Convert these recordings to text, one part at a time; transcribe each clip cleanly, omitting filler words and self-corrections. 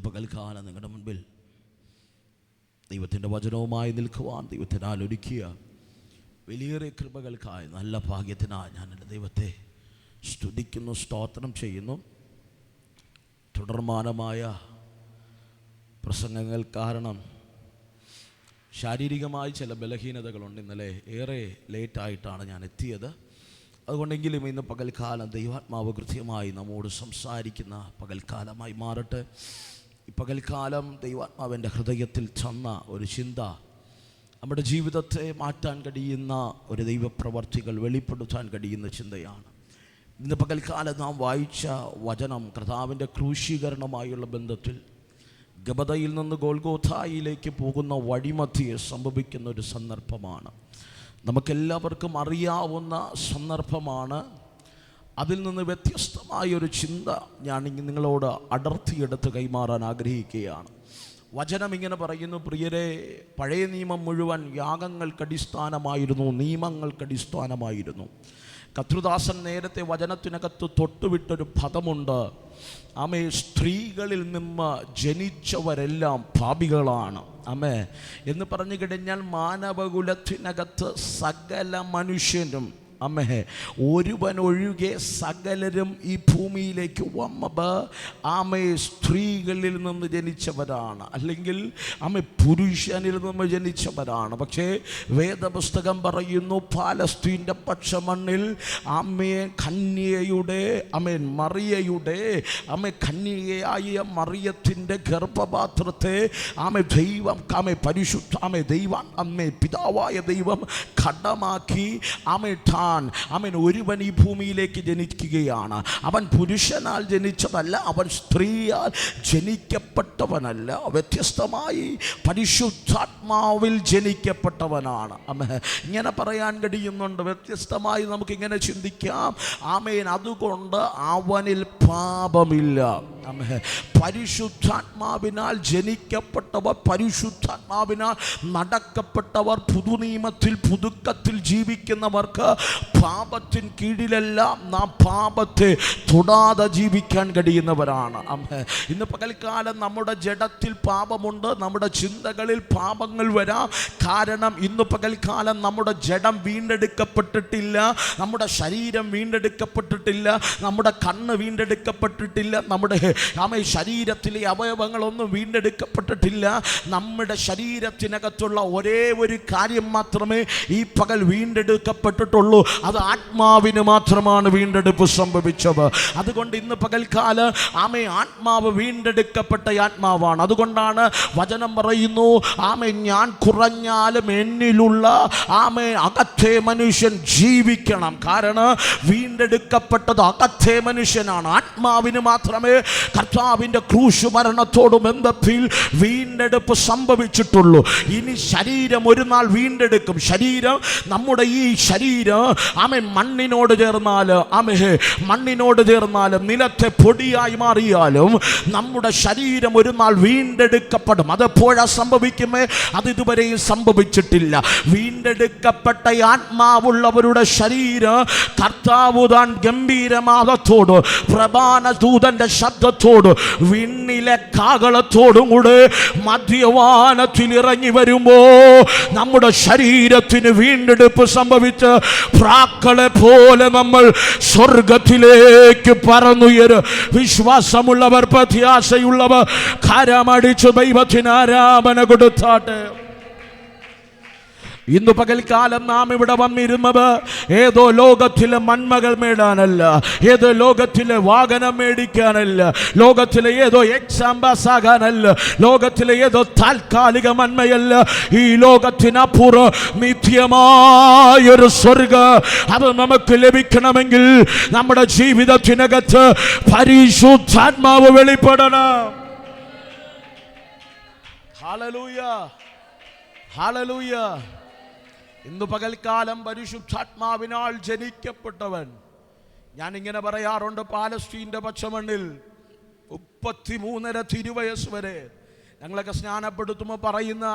പകൽക്കാലം നിങ്ങളുടെ മുൻപിൽ ദൈവത്തിൻ്റെ വചനവുമായി നിൽക്കുവാൻ ദൈവത്തിനാൽ ഒരുക്കിയ വലിയേറെ കൃപകൾക്കായി നല്ല ഭാഗ്യത്തിനായി ഞാൻ എൻ്റെ ദൈവത്തെ സ്തുതിക്കുന്നു, സ്തോത്രം ചെയ്യുന്നു. തുടർമാനമായ പ്രസംഗങ്ങൾ കാരണം ശാരീരികമായി ചില ബലഹീനതകളുണ്ട്. ഇന്നലെ ഏറെ ലേറ്റായിട്ടാണ് ഞാൻ എത്തിയത്. അതുകൊണ്ടെങ്കിലും ഇന്ന് പകൽക്കാലം ദൈവാത്മാവ് കൃത്യമായി നമ്മോട് സംസാരിക്കുന്ന പകൽക്കാലമായി മാറട്ടെ. ഈ പകൽക്കാലം ദൈവാത്മാവിൻ്റെ ഹൃദയത്തിൽ തന്ന ഒരു ചിന്ത നമ്മുടെ ജീവിതത്തെ മാറ്റാൻ കഴിയുന്ന ഒരു ദൈവപ്രവർത്തികൾ വെളിപ്പെടുത്താൻ കഴിയുന്ന ചിന്തയാണ്. ഇന്ന് പകൽക്കാലം നാം വായിച്ച വചനം കർത്താവിൻ്റെ ക്രൂശീകരണമായുള്ള ബന്ധത്തിൽ ഗബദയിൽ നിന്ന് ഗോൽഗോഥായിലേക്ക് പോകുന്ന വഴിമധ്യേ സംഭവിക്കുന്ന ഒരു സന്ദർഭമാണ്. നമുക്കെല്ലാവർക്കും അറിയാവുന്ന സന്ദർഭമാണ്. അതിൽ നിന്ന് വ്യത്യസ്തമായൊരു ചിന്ത ഞാൻ നിങ്ങളോട് അടർത്തിയെടുത്ത് കൈമാറാൻ ആഗ്രഹിക്കുകയാണ്. വചനം ഇങ്ങനെ പറയുന്നു, പ്രിയരെ, പഴയ നിയമം മുഴുവൻ യാഗങ്ങൾക്കടിസ്ഥാനമായിരുന്നു, നിയമങ്ങൾക്കടിസ്ഥാനമായിരുന്നു. കർത്തൃദാസൻ നേരത്തെ വചനത്തിനകത്ത് തൊട്ടുവിട്ടൊരു പദമുണ്ട്. ആമേ, സ്ത്രീകളിൽ നിന്ന് ജനിച്ചവരെല്ലാം പാപികളാണ്. ആമേ എന്ന് പറഞ്ഞു കഴിഞ്ഞാൽ മാനവകുലത്തിനകത്ത് സകല മനുഷ്യനും, അമ്മേ, ഒരുവനൊഴികെ സകലരും ഈ ഭൂമിയിലേക്ക് വന്നത് ആമേ സ്ത്രീകളിൽ നിന്ന് ജനിച്ചവരാണ്, അല്ലെങ്കിൽ ആമേ പുരുഷനിൽ നിന്ന് ജനിച്ചവരാണ്. പക്ഷേ വേദപുസ്തകം പറയുന്നു, പാലസ്തീൻ്റെ പക്ഷമണ്ണിൽ ആമേ കന്യയുടെ മറിയയുടെ കന്യകയായ മറിയത്തിൻ്റെ ഗർഭപാത്രത്തെ ദൈവം പിതാവായ ദൈവം ഘടമാക്കി ഒരുവൻ ഈ ഭൂമിയിലേക്ക് ജനിക്കുകയാണ്. അവൻ പുരുഷനാൽ ജനിച്ചതല്ല, അവൻ സ്ത്രീയാൽ ജനിക്കപ്പെട്ടവനല്ല, വ്യത്യസ്തമായി പരിശുദ്ധാത്മാവിൽ ജനിക്കപ്പെട്ടവനാണ്. ഇങ്ങനെ പറയാൻ കഴിയുന്നുണ്ട്. വ്യത്യസ്തമായി നമുക്കിങ്ങനെ ചിന്തിക്കാം. ആമേൻ. അതുകൊണ്ട് അവനിൽ പാപമില്ല. പരിശുദ്ധാത്മാവിനാൽ ജനിക്കപ്പെട്ടവർ, പരിശുദ്ധാത്മാവിനാൽ നടക്കപ്പെട്ടവർ, പുതുനിയമത്തിൽ പുതുക്കത്തിൽ ജീവിക്കുന്നവർക്ക് പാപത്തിൻ കീഴിലല്ല, നാം പാപത്തെ തൊടാതെ ജീവിക്കാൻ കഴിയുന്നവരാണ്. ഇന്ന് പകൽക്കാലം നമ്മുടെ ജഡത്തിൽ പാപമുണ്ട്, നമ്മുടെ ചിന്തകളിൽ പാപങ്ങൾ വരാം. കാരണം ഇന്ന് പകൽക്കാലം നമ്മുടെ ജഡം വീണ്ടെടുക്കപ്പെട്ടിട്ടില്ല, നമ്മുടെ ശരീരം വീണ്ടെടുക്കപ്പെട്ടിട്ടില്ല, നമ്മുടെ കണ്ണ് വീണ്ടെടുക്കപ്പെട്ടിട്ടില്ല, നമ്മുടെ ശരീരത്തിലെ അവയവങ്ങളൊന്നും വീണ്ടെടുക്കപ്പെട്ടിട്ടില്ല. നമ്മുടെ ശരീരത്തിനകത്തുള്ള ഒരേ ഒരു കാര്യം മാത്രമേ ഈ പകൽ വീണ്ടെടുക്കപ്പെട്ടിട്ടുള്ളൂ. അത് ആത്മാവിന് മാത്രമാണ് വീണ്ടെടുപ്പ് സംഭവിച്ചത്. അതുകൊണ്ട് ഇന്ന് പകൽക്കാലം ആത്മാവ് വീണ്ടെടുക്കപ്പെട്ട ആത്മാവാണ്. അതുകൊണ്ടാണ് വചനം പറയുന്നു, ഞാൻ കുറഞ്ഞാലും എന്നിലുള്ള അകത്തെ മനുഷ്യൻ ജീവിക്കണം. കാരണം വീണ്ടെടുക്കപ്പെട്ടത് അകത്തെ മനുഷ്യനാണ്. ആത്മാവിന് മാത്രമേ കർത്താവിൻ്റെ ക്രൂശ് മരണത്തോട് ബന്ധത്തിൽ വീണ്ടെടുപ്പ് സംഭവിച്ചിട്ടുള്ളൂ. ഇനി ശരീരം ഒരു നാൾ വീണ്ടെടുക്കും. ശരീരം, നമ്മുടെ ഈ ശരീരം മണ്ണിനോട് ചേർന്നാലും നിലത്തെ പൊടിയായി മാറിയാലും നമ്മുടെ ശരീരം ഒരു നാൾ വീണ്ടെടുക്കപ്പെടും. അതെപ്പോഴാ സംഭവിക്കുമേ? അതിതുവരെയും സംഭവിച്ചിട്ടില്ല. വീണ്ടെടുക്കപ്പെട്ട ആത്മാവുള്ളവരുടെ ശരീരം കർത്താവ് താൻ ഗംഭീരനാദത്തോട്, പ്രധാന ദൂതന്റെ ശബ്ദത്തോട്, വിണ്ണിലെ കാഹളത്തോടും കൂടെ മധ്യവാനത്തിൽ ഇറങ്ങി വരുമ്പോ നമ്മുടെ ശരീരത്തിന് വീണ്ടെടുപ്പ് സംഭവിച്ച് പ്രാക്കളെ പോലെ നമ്മൾ സ്വർഗത്തിലേക്ക് പറന്നുയരും. വിശ്വാസമുള്ളവർ, പ്രത്യാശയുള്ളവർ കരമടിച്ച് ദൈവത്തിന് ആരാധന കൊടുത്താട്ടെ. ഇന്ന് പകൽക്കാലം നാം ഇവിടെ വന്നിരുന്നത് ഏതോ ലോകത്തിലെ മന്മകൾ നേടാനല്ല, ഏതോ ലോകത്തിലെ വാഹനം മേടിക്കാനല്ല, ലോകത്തിലെ ഏതോ എക്സാം പാസ്സാകാനല്ല, ലോകത്തിലെ ഏതോ താൽക്കാലിക മന്മയല്ല. ഈ ലോകത്തിനപ്പുറം നിത്യമായൊരു സ്വർഗം അത് നമുക്ക് ലഭിക്കണമെങ്കിൽ നമ്മുടെ ജീവിതത്തിനകത്ത് പരിശുദ്ധാത്മാവ് വെളിപ്പെടണം. Hallelujah, hallelujah. ഇന്ന് പകൽക്കാലം പരിശുദ്ധാത്മാവിനാൽ ജനിക്കപ്പെട്ടവൻ, ഞാനിങ്ങനെ പറയാറുണ്ട്, പാലസ്തീൻ്റെ പച്ചമണ്ണിൽ 33.5 തിരുവയസ് വരെ ഞങ്ങളൊക്കെ സ്നാനപ്പെടുത്തുമ്പോൾ പറയുന്ന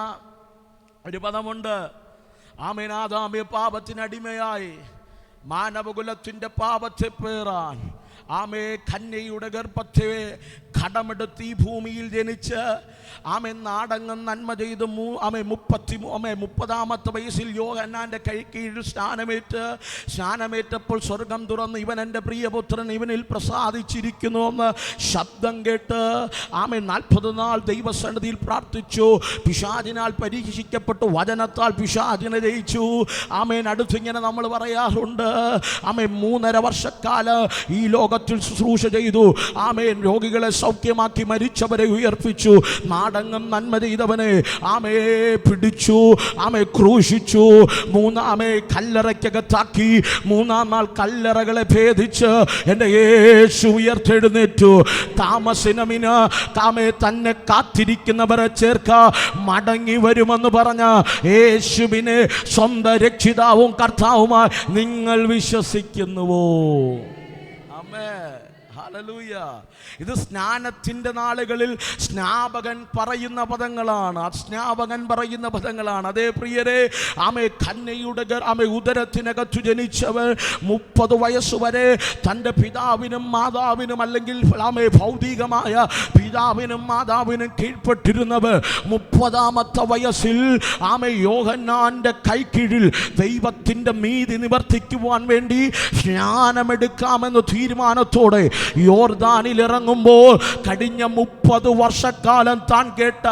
ഒരു പദമുണ്ട്. ആമേനാദാമേ പാപത്തിനടിമയായി മാനവകുലത്തിൻ്റെ പാപത്തെ പേറാൻ ആമേ കന്യയുടെ ഗർഭത്തെ കടമെടുത്ത് ഈ ഭൂമിയിൽ ജനിച്ച് ആമേ നാടങ്ങം നന്മ ചെയ്ത് 30-ാമത്തെ വയസ്സിൽ യോഹന്നാൻ്റെ കീഴിൽ സ്നാനമേറ്റപ്പോൾ സ്വർഗം തുറന്ന് ഇവൻ എൻ്റെ പ്രിയപുത്രൻ, ഇവനിൽ പ്രസാദിച്ചിരിക്കുന്നു എന്ന് ശബ്ദം കേട്ട് ആമേ 40 നാൾ ദൈവസന്നിധിയിൽ പ്രാർത്ഥിച്ചു. പിശാചിനാൽ പരീക്ഷിക്കപ്പെട്ടു, വചനത്താൽ പിശാചിനെ ജയിച്ചു. ആമേൻ. അടുത്തിങ്ങനെ നമ്മൾ പറയാറുണ്ട്, ആമേൻ 3.5 വർഷക്കാലം ഈ ലോകത്തിൽ ശുശ്രൂഷ ചെയ്തു. ആമേൻ. രോഗികളെ സൗഖ്യമാക്കി, മരിച്ചവരെ ഉയർപ്പിച്ചു. നാടങ്ങം നന്മ ചെയ്തവനെ ആമേ പിടിച്ചു, ആമേ ക്രൂശിച്ചു. 3 കല്ലറയ്ക്കകത്താക്കി. 3-ാം നാൾ കല്ലറകളെ ഭേദിച്ച് എൻ്റെ യേശു ഉയർത്തെഴുന്നേറ്റു. താമസിനമിന് താമേ തന്നെ കാത്തിരിക്കുന്നവരെ ചേർക്ക മടങ്ങി വരുമെന്ന് പറഞ്ഞ യേശുവിനെ സ്വന്തം രക്ഷിതാവും കർത്താവുമായി നിങ്ങൾ വിശ്വസിക്കുന്നുവോ? ആമേൻ. ഹല്ലേലൂയ. ഇത് സ്നാനത്തിൻ്റെ നാളുകളിൽ സ്നാപകൻ പറയുന്ന പദങ്ങളാണ്. അതേ പ്രിയരെ, ആമേ കന്യയുടെ ഉദരത്തിനകത്തു ജനിച്ചവർ 30 വയസ്സുവരെ തൻ്റെ പിതാവിനും മാതാവിനും, അല്ലെങ്കിൽ ആമേ ഭൗതികമായ പിതാവിനും മാതാവിനും കീഴ്പ്പെട്ടിരുന്നവർ 30-ാമത്തെ വയസ്സിൽ ആമേ യോഹന്നാൻ്റെ കൈക്കീഴിൽ ദൈവത്തിൻ്റെ നീതി നിവർത്തിക്കുവാൻ വേണ്ടി സ്നാനമെടുക്കാമെന്ന തീരുമാനത്തോടെ യോർദാനിൽ ഇറങ്ങുമ്പോൾ കഴിഞ്ഞ 30 വർഷക്കാലം താൻ കേട്ട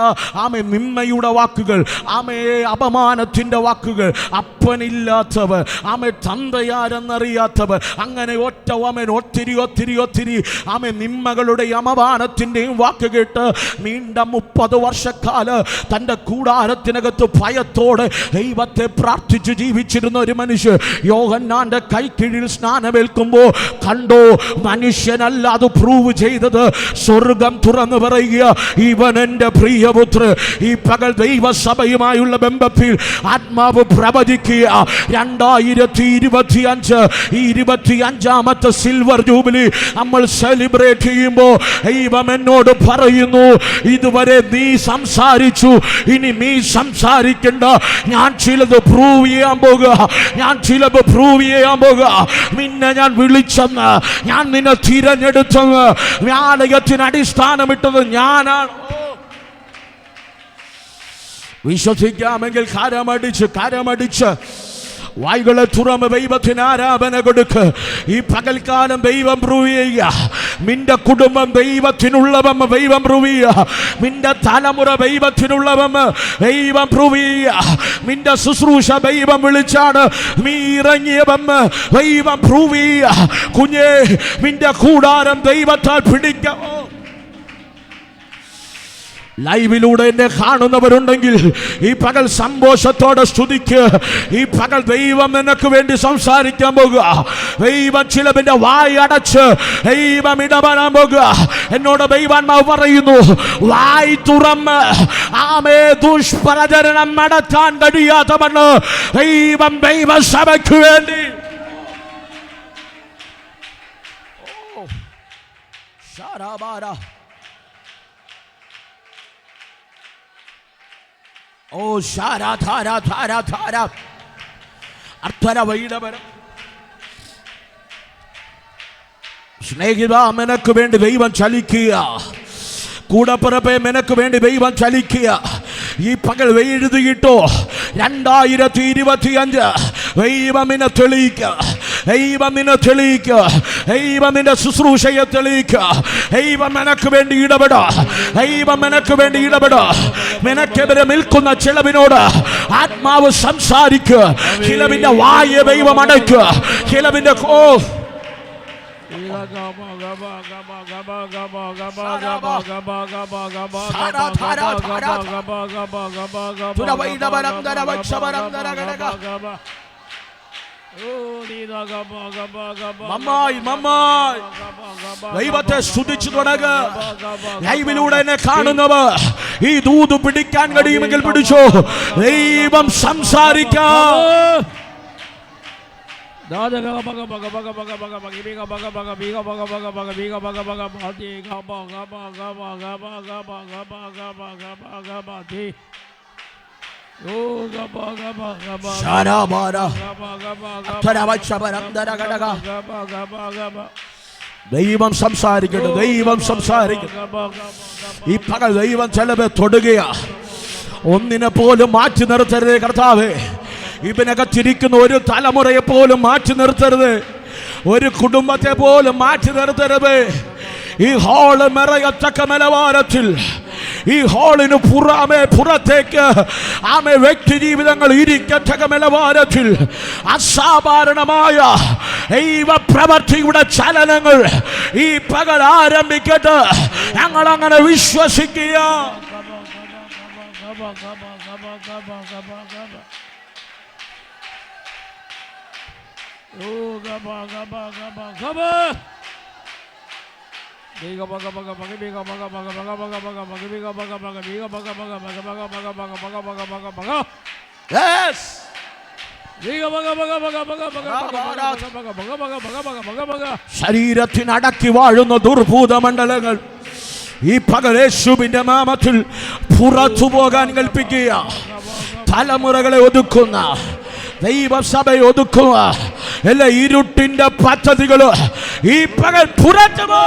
ആമേ നിന്മയുടെ വാക്കുകൾ, ആമേ അപമാനത്തിൻ്റെ വാക്കുകൾ, അപ്പനില്ലാത്തവർ, ആമേ തന്തയാരെന്നറിയാത്തവർ, അങ്ങനെ ഒത്തിരി ആമേ നിന്മകളുടെയും അപമാനത്തിൻ്റെയും വാക്ക് കേട്ട് നീണ്ട 30 വർഷക്കാലം തൻ്റെ കൂടാരത്തിനകത്ത് ഭയത്തോടെ ദൈവത്തെ പ്രാർത്ഥിച്ച് ജീവിച്ചിരുന്ന ഒരു മനുഷ്യൻ യോഹന്നാൻ്റെ കൈക്കീഴിൽ സ്നാനമേൽക്കുമ്പോൾ കണ്ടോ, മനുഷ്യനല്ല അത് പ്രൂവ് ചെയ്തത്, സ്വർഗം തുറന്നു പറയുക, ഇവൻ എൻ്റെ പ്രിയപുത്രൻ. ഈ പകൽ ദൈവസഭയുമായുള്ള ബന്ധത്തിൽ ആത്മാവ് പ്രവചിക്കുക. 2025 ഈ 25-ാമത്തെ സിൽവർ ജൂബിലി നമ്മൾ സെലിബ്രേറ്റ് ചെയ്യുമ്പോൾ ദൈവം എന്നോട് പറയുന്നു, ഇതുവരെ നീ സംസാരിച്ചു, ഇനി നീ സംസാരിക്കണ്ട. ഞാൻ ചിലത് പ്രൂവ് ചെയ്യാൻ പോകുക. നിന്നെ ഞാൻ വിളിച്ചെന്ന്, ഞാൻ നിന്നെ തിരഞ്ഞെടുത്തെന്ന്, ആലയത്തിന് അടിസ്ഥാനമിട്ടത് ഞാനാണ്. വിശ്വസിക്കാമെങ്കിൽ കരമടിച്ച് വായ്കളെ തുറന്ന് ദൈവത്തിന് ആരാധന കൊടുക്ക്. ഈ പകൽക്കാലം ദൈവം പ്രൂവ് ചെയ്യുക. നിന്റെ കുടുംബം ദൈവത്തിനുള്ളവെന്ന് ദൈവം പ്രൂവ് ചെയ്യുക. നിന്റെ തലമുറ ദൈവത്തിനുള്ളവെന്ന് ദൈവം പ്രൂവ് ചെയ്യുക. നിന്റെ ശുശ്രൂഷ ദൈവം വിളിച്ചാണ് നീ ഇറങ്ങിയവെന്ന് ദൈവം പ്രൂവ് ചെയ്യുക. കുഞ്ഞേ, നിന്റെ കൂടാരം ദൈവത്താൽ പിടിക്കാം. ലൈവിലൂടെ എന്നെ കാണുന്നവരുണ്ടെങ്കിൽ ഈ പകൽ സന്തോഷത്തോടെ സ്തുതിക്ക്. ഈ പകൽ ദൈവം നിനക്ക് വേണ്ടി സംസാരിക്കാൻ പോകുക. ദൈവം ചിലതിന്റെ വായ അടച്ച് ദൈവം ഇടപെടാൻ പോകുക. എന്നോട് ദൈവാത്മാവ് പറയുന്നു, വായ് തുറന്ന് ആമേ ദുഷ്പ്രചരണം നടത്താൻ കഴിയാത്തവണ്ണ് ദൈവസഭയ്ക്ക് വേണ്ടി സ്നേഹിത, നിനക്ക് വേണ്ടി ദൈവം ചലിക്കുക. കൂടപ്പിറപ്പെ, നിനക്ക് വേണ്ടി ദൈവം ചലിക്കുക. ഈ പകൽ എഴുതിയിട്ടോ 2025 ദൈവമിനെ തെളിയിക്കുക. ദൈവം നിന്റെ ശുശ്രൂഷയെ തെളിയിക്കുക. ദൈവം നിനക്ക് വേണ്ടി ഇടപെടുക. നിനക്കെതിരെ നിൽക്കുന്ന ചിലവിനോട് ആത്മാവ് സംസാരിക്കുക. ചിലവിന്റെ വായ ദൈവം അടയ്ക്കുക. ചിലവിന്റെ ദൈവത്തെ സ്തുതിച്ചു തുടങ്ങുക. ലൈവിലൂടെ എന്നെ കാണുന്നവർ ഈ ദൂത് പിടിക്കാൻ കഴിയുമെങ്കിൽ പിടിച്ചോ. ദൈവം സംസാരിക്കാം. ദൈവം സംസാരിക്കട്ടെ, ദൈവം സംസാരിക്കട്ടെ. ഈ പകൽ ദൈവം ചിലവെ തൊടുകയാ. ഒന്നിനെ പോലും മാറ്റി നിർത്തരുതേ കർത്താവേ. ഇതിനകത്തിരിക്കുന്ന ഒരു തലമുറയെ പോലും മാറ്റി നിർത്തരുത്, ഒരു കുടുംബത്തെ പോലും മാറ്റി നിർത്തരുത്. ഈ ഹാള് നിറയത്തക്ക നിലവാരത്തിൽ, ഈ ഹാളിന് പുറത്തേക്ക് ആമേ വ്യക്തി ജീവിതങ്ങൾ ഇരിക്കത്തക്ക നിലവാരത്തിൽ അസാധാരണമായ ദൈവ പ്രവൃത്തിയുടെ ചലനങ്ങൾ ഈ പകൽ ആരംഭിക്കട്ടെ. ഞങ്ങൾ അങ്ങനെ വിശ്വസിക്കുക. ശരീരത്തിനടക്കി വാഴുന്ന ദുർഭൂതമണ്ഡലങ്ങൾ ഈ പകൽ യേശുവിന്റെ നാമത്തിൽ പുറത്തു പോകാൻ കൽപ്പിക്കുക. തലമുറകളെ ഒതുക്കുന്ന ദൈവസഭയെ ഒതുക്കുക. എല്ലാ ഇരുട്ടിന്റെ പദ്ധതികൾ ഈ പകൽ പുറത്തു പോ.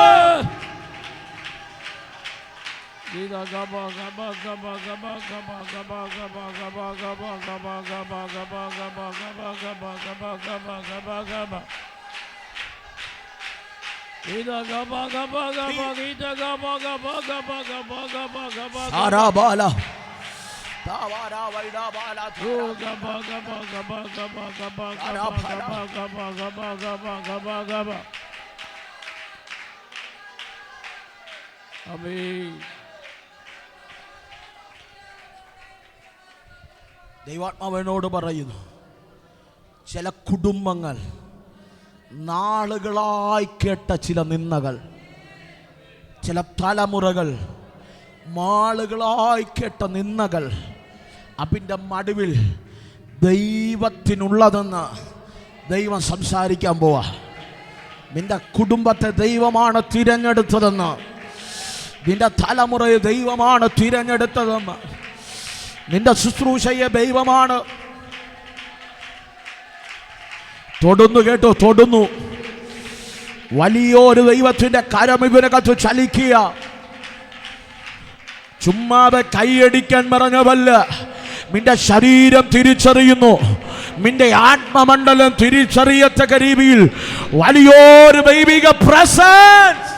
ദൈവാത്മാവിനോട് പറയുന്നു, ചില കുടുംബങ്ങൾ നാളുകളായി കേട്ട ചില നിന്ദകൾ, ചില തലമുറകൾ നാളുകളായി കേട്ട നിന്ദകൾ, അതിൻ്റെ മടുവിൽ ദൈവത്തിനുള്ളതെന്ന് ദൈവം സംസാരിക്കാൻ പോവാ. നിന്റെ കുടുംബത്തെ ദൈവമാണ് തിരഞ്ഞെടുത്തതെന്ന്, നിന്റെ തലമുറയെ ദൈവമാണ് തിരഞ്ഞെടുത്തതെന്ന്, നിന്റെ ശുശ്രൂഷയെ ദൈവമാണ്. തൊടുന്നു കേട്ടോ, തൊടുന്നു. വലിയൊരു ദൈവത്തിന്റെ കരം ഇവനകത്ത് ചലിക്കുക. ചുമ്മാതെ കൈയടിക്കാൻ പറഞ്ഞവല്ല, നിന്റെ ശരീരം തിരിച്ചറിയുന്നു, നിന്റെ ആത്മമണ്ഡലം തിരിച്ചറിയത്തക്ക രീതിയിൽ വലിയൊരു ദൈവിക പ്രസൻസ്.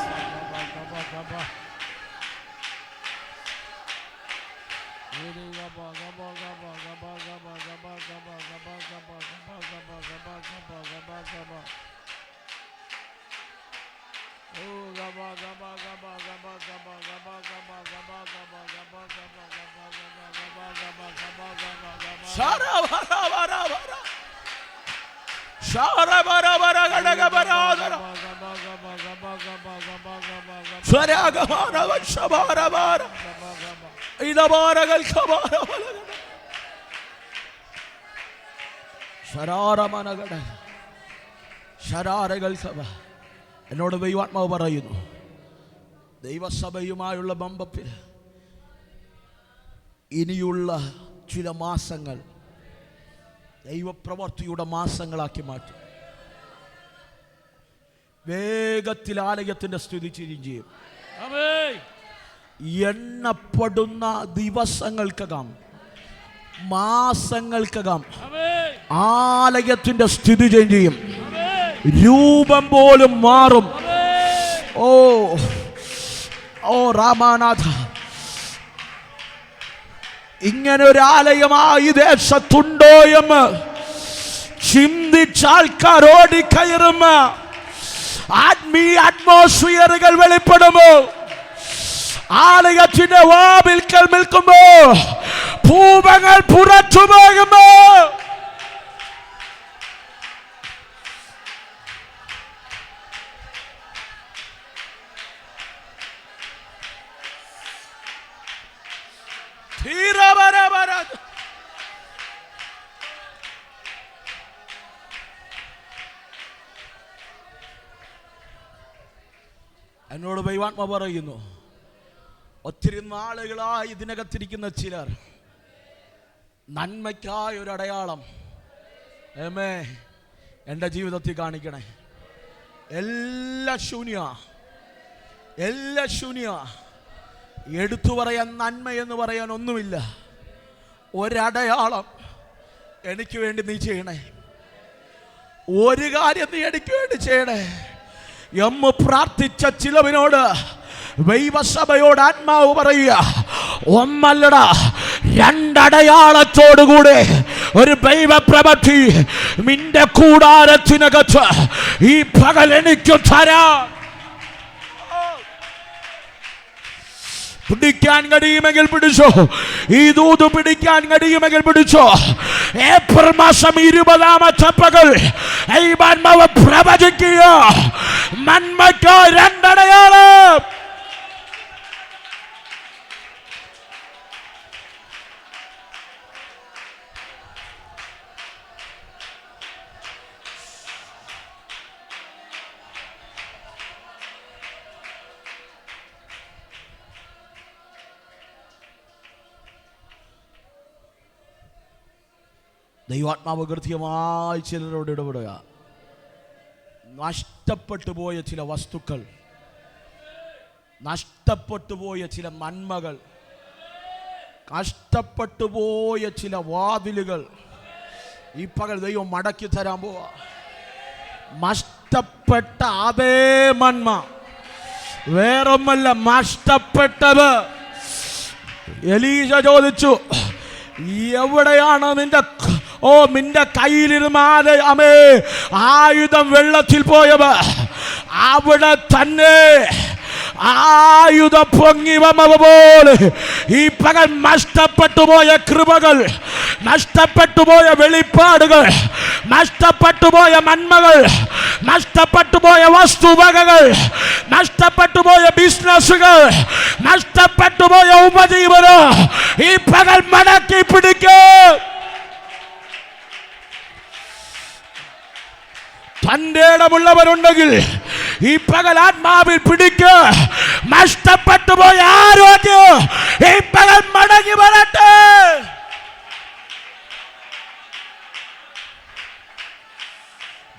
എന്നോട് ദൈവാത്മാവ് പറയുന്നു, ദൈവസഭയുമായുള്ള ബന്ധത്തിൽ ഇനിയുള്ള ചില മാസങ്ങൾ ദൈവപ്രവർത്തിയുടെ മാസങ്ങളാക്കി മാറ്റും. വേഗത്തിൽ ആലയത്തിന്റെ സ്ഥിതി ചെയ്യും. എണ്ണപ്പെടുന്ന ദിവസങ്ങൾക്കകം, മാസങ്ങൾക്കകം ആലയത്തിന്റെ സ്ഥിതി ചെയ്യും. രൂപം പോലും മാറും. ഓ ഓ രാമനാഥ, ഇങ്ങനെ ഒരു ആലയമായി ദേശത്തുണ്ടോ എന്ന് ചിന്തിച്ച ആൾക്കാർ ഓടിക്കയറും. ആത്മീയ അറ്റ്മോസ്ഫിയറുകൾ വെളിപ്പെടുമോ? ആലയത്തിന്റെ വാതിൽക്കൽ നിൽക്കുമ്പോ ഭൂതങ്ങൾ പുറത്തു പോകുമോ? എന്നോട് ദൈവാത്മ പറയുന്നു, ഒത്തിരി നാളുകളായി ഇതിനകത്തിരിക്കുന്ന ചിലർ നന്മയ്ക്കായ ഒരു അടയാളം എൻ്റെ ജീവിതത്തിൽ കാണിക്കണേ. എല്ലാം ശൂന്യ. എടുത്തു പറയാൻ നന്മയെന്ന് പറയാൻ ഒന്നുമില്ല. ഒരടയാളം എനിക്ക് വേണ്ടി നീ ചെയ്യണേ. ഒരു കാര്യം നീ എനിക്ക് വേണ്ടി ചെയ്യണേ എന്ന് പ്രാർത്ഥിച്ച ചിലവിനോട് ദൈവസഭയോട് ആത്മാവ് പറയുക, ഒന്നല്ലടാ രണ്ടടയാളത്തോടുകൂടെ ഒരു ദൈവപ്രവൃത്തി നിന്റെ കൂടാരത്തിനകത്ത് ഈ പകൽ എനിക്ക് തരാം. പിടിക്കാൻ കഴിയുമെങ്കിൽ പിടിച്ചോ. ഈ ദൂത് പിടിക്കാൻ കഴിയുമെങ്കിൽ പിടിച്ചോ. ഏപ്രിൽ മാസം 20-ാമത്തെ പകൽ ദൈവാത്മാവ് പ്രവചിക്കുക, നന്മയ്ക്ക് രണ്ടടയാളം. ദൈവാത്മാവ് കൃത്യമായി ചിലരോട് ഇടപെടുക. നഷ്ടപ്പെട്ടു പോയ ചില വസ്തുക്കൾ, നഷ്ടപ്പെട്ടു പോയ ചില നന്മകൾ, നഷ്ടപ്പെട്ടു പോയ ചില വാതിലുകൾ ഈ പകൽ ദൈവം മടക്കി തരാൻ പോവാ. നഷ്ടപ്പെട്ട അതേ നന്മ, വേറൊന്നല്ല നഷ്ടപ്പെട്ടത്. എലീശ ചോദിച്ചു, എവിടെയാണ് നിന്റെ കയ്യിലിരുന്നാല് ആയുധം വെള്ളത്തിൽ പോയവ? അവിടെ തന്നെ ആയുധം പൊങ്ങി വന്നതുപോലെ ഈ പകൽ നഷ്ടപ്പെട്ടുപോയ കൃപകൾ, നഷ്ടപ്പെട്ടുപോയ വെളിപ്പാടുകൾ, നഷ്ടപ്പെട്ടുപോയ നന്മകൾ, നഷ്ടപ്പെട്ടുപോയ വസ്തുവകകൾ, നഷ്ടപ്പെട്ടുപോയ ബിസിനസ്സുകൾ, നഷ്ടപ്പെട്ടുപോയ ഉപജീവനം ഈ പകൽ മടക്കി പിടിക്കും. തന്റെ ഇടമുള്ളവരുണ്ടെങ്കിൽ ഈ പകൽ ആത്മാവിൽ പിടിക്ക്. നഷ്ടപ്പെട്ടുപോയ ആരോഗ്യം ഈ പകൽ മടങ്ങി വരട്ടെ.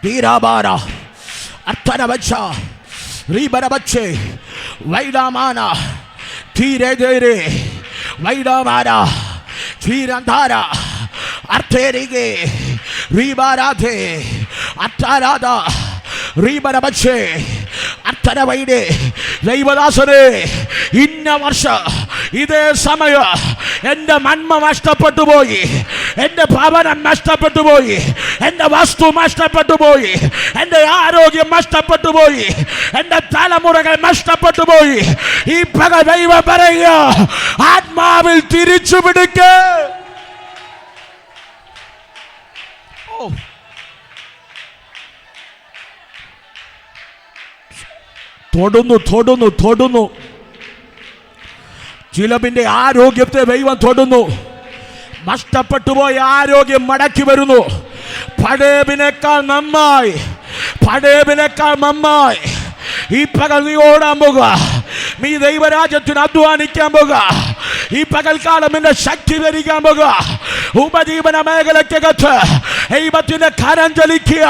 ധീരാബാര അർത്ഥനവച്ച റീബരവച്ചേ വൈഡാമാന ധീരെ ധീരെ വൈഡാമാന ധീരന്ധാര അർത്ഥേരികെ റീബാരാധേ അറ്റാരാധ റീബരവച്ചേ അർത്ഥനവൈഡേ. ദൈവദാസനെ, ഇന്ന വർഷം ഇതേ സമയം എൻ്റെ നന്മ നഷ്ടപ്പെട്ടു പോയി, എൻ്റെ ഭവനം നഷ്ടപ്പെട്ടു പോയി, എൻ്റെ വസ്തു നഷ്ടപ്പെട്ടു പോയി, എൻ്റെ ആരോഗ്യം നഷ്ടപ്പെട്ടു പോയി, എൻ്റെ തലമുറകൾ നഷ്ടപ്പെട്ടു പോയി. ഈ പകൽ ദൈവം പറയുക, ആത്മാവിൽ തിരിച്ചു പിടിക്ക. തൊടുന്നു. ചിലവിന്റെ ആരോഗ്യത്തെ ദൈവം തൊടുന്നു. നഷ്ടപ്പെട്ടുപോയ ആരോഗ്യം മടക്കി വരുന്നു. പഴയതിനേക്കാൾ നന്നായി ഈ പകൽ നീ ഓടാൻ പോകുക. നീ ദൈവരാജ്യത്തിന് അധ്വാനിക്കാൻ പോകുക. ഈ പകൽക്കാലം നിന്റെ ശക്തി ധരിക്കാൻ പോകുക. ഉപജീവന മേഖലയ്ക്കകത്ത് ദൈവത്തിന്റെ കരം ചലിക്കുക.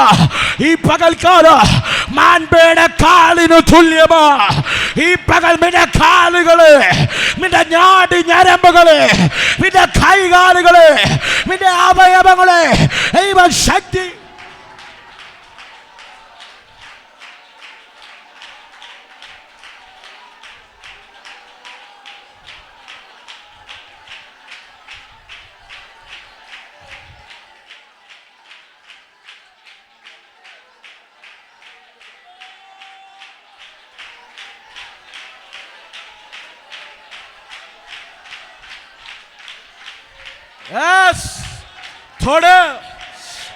ഈ പകൽക്കാലം മാൻപേടെ കാലിന് തുല്യമാ. ഈ പകൽ നിന്റെ കാലുകള്, നിന്റെ ഞാടി ഞരമ്പുകള്, നിന്റെ കൈകാലുകള്, നിന്റെ അവയവങ്ങള് ദൈവ ശക്തി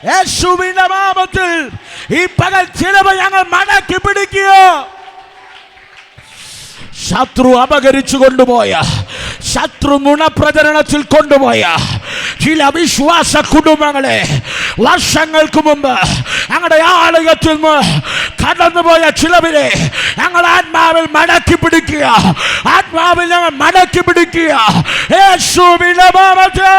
യേശുവിന്റെ നാമത്തിൽ ഈ പകൽ ചിലവ് ഞങ്ങൾ മടക്കി പിടിക്കുക. ശത്രു അപകരിച്ചു കൊണ്ടുപോയ, ശത്രു നുണപ്രചരണത്തിൽ കൊണ്ടുപോയ ചില വിശ്വാസ കുടുംബങ്ങളെ വർഷങ്ങൾക്ക് മുമ്പ് ഞങ്ങളുടെ ആലയത്തിൽ നിന്ന് കടന്നുപോയ ചിലവരെ ഞങ്ങൾ ആത്മാവിൽ മടക്കി പിടിക്കുക. ആത്മാവിൽ ഞങ്ങൾ മടക്കി പിടിക്കുക. യേശുവിന്റെ നാമത്തിൽ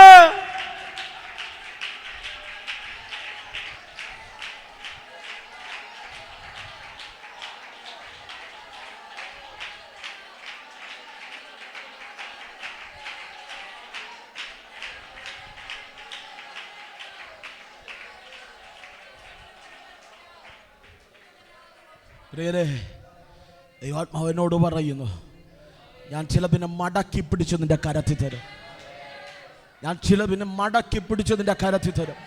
പ്രിയരേ, ദൈവാത്മാവിനോട് പറയുന്നു, ഞാൻ ചിലതിനെ മടക്കി പിടിച്ച് നിന്റെ കരത്തിൽ തരും. ഞാൻ ചിലതിനെ മടക്കി പിടിച്ച് നിന്റെ കരത്തിൽ തരും.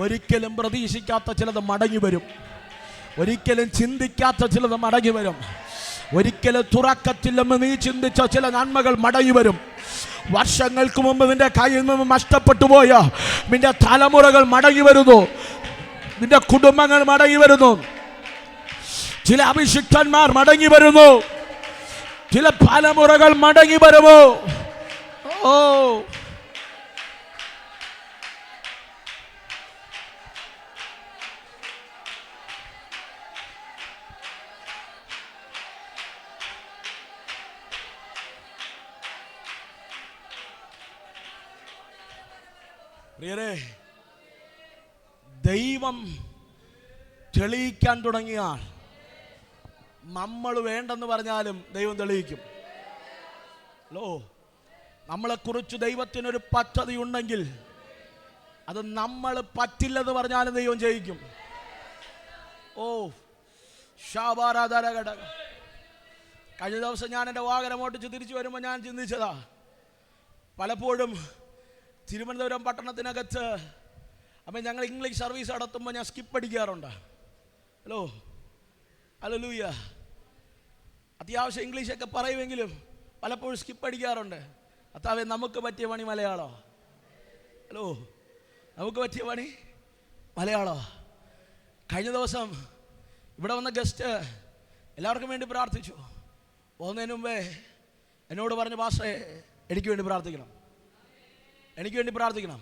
ഒരിക്കലും പ്രതീക്ഷിക്കാത്ത ചിലത് മടങ്ങി വരും. ഒരിക്കലും ചിന്തിക്കാത്ത ചിലത് മടങ്ങി വരും. ഒരിക്കലും തുറക്കത്തില്ലെന്ന് നീ ചിന്തിച്ച ചില നന്മകൾ മടങ്ങി വരും. വർഷങ്ങൾക്ക് മുമ്പ് നിന്റെ കയ്യിൽ നിന്ന് നഷ്ടപ്പെട്ടു പോയ നിന്റെ തലമുറകൾ മടങ്ങി വരുന്നു. നിന്റെ കുടുംബങ്ങൾ മടങ്ങി വരുന്നു. ചില അഭിഷിക്തന്മാർ മടങ്ങി വരുന്നു. ചില തലമുറകൾ മടങ്ങി വരുമോ? ഓ, പ്രിയരേ, ദൈവം തെളിയിക്കാൻ തുടങ്ങിയാൽ നമ്മൾ വേണ്ടെന്ന് പറഞ്ഞാലും ദൈവം തെളിയിക്കും. നമ്മളെക്കുറിച്ച് ദൈവത്തിനൊരു പദ്ധതി ഉണ്ടെങ്കിൽ അത് നമ്മൾ പറ്റില്ലെന്ന് പറഞ്ഞാലും ദൈവം ജയിക്കും. ഓ, കഴിഞ്ഞ ദിവസം ഞാൻ എൻ്റെ വാഹനം ഓടിച്ച് തിരിച്ചു വരുമ്പോൾ ഞാൻ ചിന്തിച്ചതാ, പലപ്പോഴും തിരുവനന്തപുരം പട്ടണത്തിനകത്ത് അപ്പം ഞങ്ങൾ ഇംഗ്ലീഷ് സർവീസ് നടത്തുമ്പോൾ ഞാൻ സ്കിപ്പ് അടിക്കാറുണ്ട്. ഹല്ലേലൂയ, അത്യാവശ്യം ഇംഗ്ലീഷൊക്കെ പറയുമെങ്കിലും പലപ്പോഴും സ്കിപ്പ് അടിക്കാറുണ്ട്. അതാവേ നമുക്ക് പറ്റിയ പണി മലയാളോ? നമുക്ക് പറ്റിയ പണി മലയാളോ? കഴിഞ്ഞ ദിവസം ഇവിടെ വന്ന ഗസ്റ്റ് എല്ലാവർക്കും വേണ്ടി പ്രാർത്ഥിച്ചു. പോകുന്നതിന് മുമ്പേ എന്നോട് പറഞ്ഞു, പാസ്റ്ററേ എനിക്ക് വേണ്ടി പ്രാർത്ഥിക്കണം, എനിക്ക് വേണ്ടി പ്രാർത്ഥിക്കണം.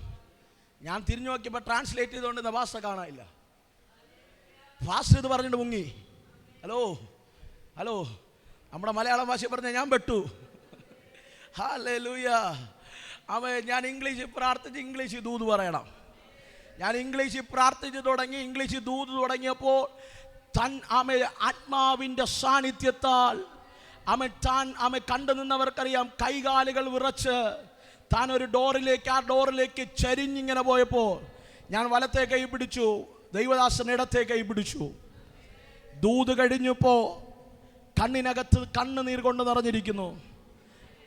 ഞാൻ തിരിഞ്ഞു നോക്കിയപ്പോൾ ട്രാൻസ്ലേറ്റ് ചെയ്തുകൊണ്ട് പാസ്റ്റർ കാണാനില്ല. ഫാസ്റ്റ് ഇത് പറഞ്ഞിട്ട് മുങ്ങി. ഹലോ നമ്മുടെ മലയാളം ഭാഷ പറഞ്ഞ ഞാൻ പെട്ടു. ഹല്ലേലൂയ. ഞാൻ ഇംഗ്ലീഷിൽ പ്രാർത്ഥിച്ച് ഇംഗ്ലീഷിൽ ദൂത് പറയണം. ഞാൻ ഇംഗ്ലീഷിൽ പ്രാർത്ഥിച്ച് തുടങ്ങി, ഇംഗ്ലീഷിൽ ദൂത് തുടങ്ങിയപ്പോൾ ആത്മാവിൻ്റെ സാന്നിധ്യത്താൽ കണ്ടു നിന്നവർക്കറിയാം, കൈകാലുകൾ വിറച്ച് താൻ ഒരു ഡോറിലേക്ക്, ആ ഡോറിലേക്ക് ചരിഞ്ഞിങ്ങനെ പോയപ്പോൾ ഞാൻ വലത്തെ കൈ പിടിച്ചു, ദൈവദാസൻ ഇടത്തെ കൈ പിടിച്ചു. ദൂത് കഴിഞ്ഞപ്പോൾ കണ്ണിനകത്ത് കണ്ണുനീർ കൊണ്ട് നിറഞ്ഞിരിക്കുന്നു.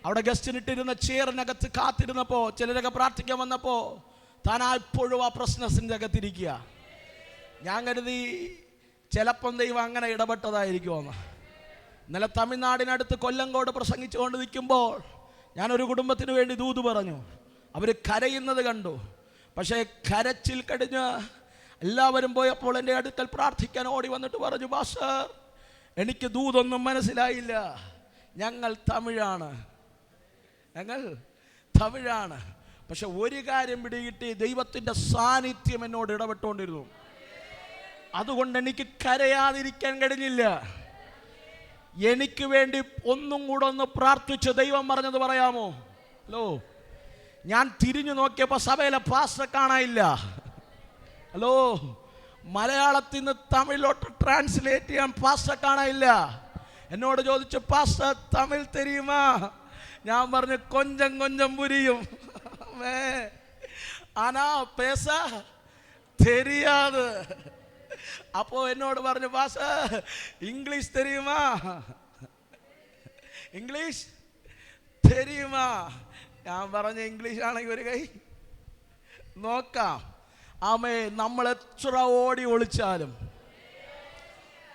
അവിടെ ഗസ്റ്റിനിട്ടിരുന്ന ചെയറിനകത്ത് കാത്തിരുന്നപ്പോൾ ചിലരൊക്കെ പ്രാർത്ഥിക്കാൻ വന്നപ്പോൾ താൻ ഇപ്പോഴും ആ പ്രശ്നത്തിൻ്റെ അകത്തിരിക്കുക. ഞാൻ കരുതി ചിലപ്പം ദൈവം അങ്ങനെ ഇടപെട്ടതായിരിക്കുമെന്ന്. ഇന്നലെ തമിഴ്നാടിനടുത്ത് കൊല്ലങ്കോട് പ്രസംഗിച്ചുകൊണ്ട് നിൽക്കുമ്പോൾ ഞാനൊരു കുടുംബത്തിന് വേണ്ടി ദൂത് പറഞ്ഞു. അവർ കരയുന്നത് കണ്ടു. പക്ഷേ കരച്ചിൽ കഴിഞ്ഞ് എല്ലാവരും പോയപ്പോൾ എൻ്റെ അടുക്കൽ പ്രാർത്ഥിക്കാൻ ഓടി വന്നിട്ട് പറഞ്ഞു, പാസ്റ്റർ എനിക്ക് ദൂതൊന്നും മനസ്സിലായില്ല, ഞങ്ങൾ തമിഴാണ്. പക്ഷെ ഒരു കാര്യം പിടികിട്ടി, ദൈവത്തിൻ്റെ സാന്നിധ്യം എന്നോട് ഇടപെട്ടുകൊണ്ടിരുന്നു. അതുകൊണ്ട് എനിക്ക് കരയാതിരിക്കാൻ കഴിഞ്ഞില്ല. എനിക്ക് വേണ്ടി ഒന്നും കൂടെ ഒന്ന് പ്രാർത്ഥിച്ച് ദൈവം പറഞ്ഞത് പറയാമോ? ഞാൻ തിരിഞ്ഞു നോക്കിയപ്പോൾ സഭയിലെ പാസ്റ്റർ കാണാനില്ല. മലയാളത്തിൽ നിന്ന് തമിഴിലോട്ട് ട്രാൻസ്ലേറ്റ് ചെയ്യാൻ പാസ്റ്റർ കാണാനില്ല. എന്നോട് ചോദിച്ചു, പാസ്റ്റർ തമിഴ് തെരിയുമാ? ഞാൻ പറഞ്ഞു, കൊഞ്ചം കൊഞ്ചം പുരിയും, ആനാ പേസ തെരിയാത്. അപ്പോൾ എന്നോട് പറഞ്ഞു, പാസ്റ്റർ ഇംഗ്ലീഷ് തെരിയുമാ? ഇംഗ്ലീഷ് തെരിയുമാ? ഞാൻ പറഞ്ഞ ഇംഗ്ലീഷ് ആണെങ്കിൽ ഒരു കൈ നോക്കാം. നമ്മൾ എത്ര ഓടി ഒളിച്ചാലും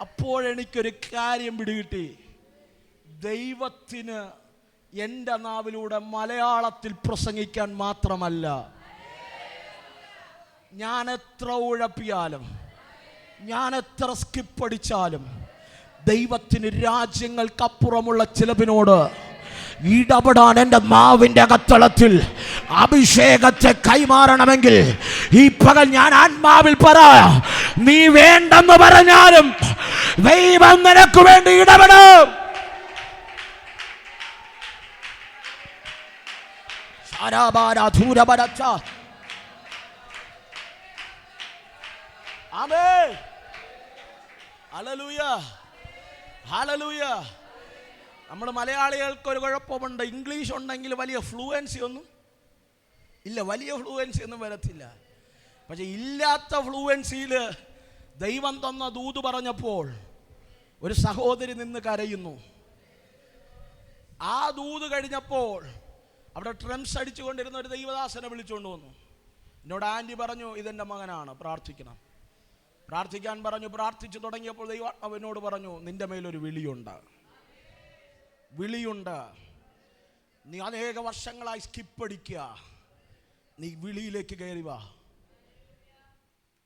അപ്പോഴെനിക്കൊരു കാര്യം പിടികിട്ടി, ദൈവത്തിന് എൻ്റെ നാവിലൂടെ മലയാളത്തിൽ പ്രസംഗിക്കാൻ മാത്രമല്ല, ഞാൻ എത്ര ഉഴപ്പിയാലും, ഞാൻ എത്ര സ്കിപ്പടിച്ചാലും ദൈവത്തിന് രാജ്യങ്ങൾക്കപ്പുറമുള്ള ചിലതിനോട് ഇടപെടാൻ എൻ്റെ നാവിൻ്റെ അകത്തളത്തിൽ അഭിഷേകത്തെ കൈമാറണമെങ്കിൽ ഈ പകൽ ഞാൻ ആത്മാവിൽ പറയാം, നീ വേണ്ടെന്ന് പറഞ്ഞാലും ദൈവം നിനക്ക് വേണ്ടി ഇടപെടും. ആമേൻ. ഹല്ലേലൂയ, ഹല്ലേലൂയ. നമ്മൾ മലയാളികൾക്ക് ഒരു കുഴപ്പമുണ്ട്, ഇംഗ്ലീഷ് ഉണ്ടെങ്കിൽ വലിയ ഫ്ലുവൻസി ഒന്നും ഇല്ല, വലിയ ഫ്ലുവൻസി ഒന്നും വരത്തില്ല. പക്ഷെ ഇല്ലാത്ത ഫ്ലുവൻസിയിൽ ദൈവം തന്ന ദൂത് പറഞ്ഞപ്പോൾ ഒരു സഹോദരി നിന്ന് കരയുന്നു. ആ ദൂത് കഴിഞ്ഞപ്പോൾ അവിടെ ട്രംസ് അടിച്ചുകൊണ്ടിരുന്ന ഒരു ദൈവദാസനെ വിളിച്ചുകൊണ്ട് വന്നു. എന്നോട് ആൻറ്റി പറഞ്ഞു, ഇതെൻ്റെ മകനാണ്, പ്രാർത്ഥിക്കണം. പ്രാർത്ഥിക്കാൻ പറഞ്ഞു. പ്രാർത്ഥിച്ചു തുടങ്ങിയപ്പോൾ ദൈവാത്മാവ് എന്നോട് പറഞ്ഞു, നിന്റെ മേലൊരു വിളിയുണ്ട്. നീ അനേക വർഷങ്ങളായി സ്കിപ്പടിക്കുക, നീ വിളിയിലേക്ക് കയറി വാ.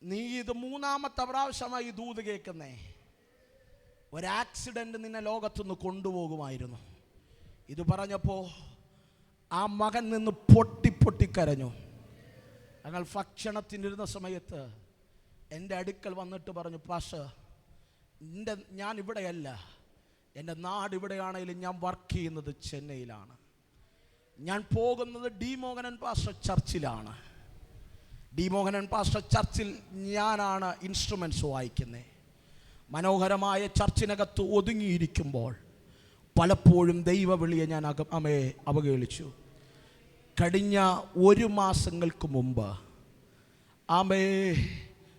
നീ ഇത് 3-ാമത്തെ പ്രാവശ്യമായി ഈ ദൂത് കേൾക്കുന്നേ. ഒരു ആക്സിഡന്റ് നിന്നെ ലോകത്തുനിന്ന് കൊണ്ടുപോകുമായിരുന്നു. ഇത് പറഞ്ഞപ്പോൾ ആ മകൻ നിന്ന് പൊട്ടിക്കരഞ്ഞു. ഞങ്ങൾ ഭക്ഷണത്തിനിരുന്ന സമയത്ത് എൻ്റെ അടുക്കൽ വന്നിട്ട് പറഞ്ഞു, പാസ്റ്റർ, ഞാൻ ഇവിടെയല്ല, എൻ്റെ നാട് ഇവിടെയാണെങ്കിലും ഞാൻ വർക്ക് ചെയ്യുന്നത് ചെന്നൈയിലാണ്. ഞാൻ പോകുന്നത് ഡി മോഹനൻ പാസ്റ്റർ ചർച്ചിലാണ്. ഡി മോഹനൻ പാസ്റ്റർ ചർച്ചിൽ ഞാനാണ് ഇൻസ്ട്രുമെൻറ്റ്സ് വായിക്കുന്നത്. മനോഹരമായ ചർച്ചിനകത്ത് ഒതുങ്ങിയിരിക്കുമ്പോൾ പലപ്പോഴും ദൈവവിളിയെ ഞാൻ അവഹേളിച്ചു. കഴിഞ്ഞ 1 മാസങ്ങൾക്ക് മുമ്പ്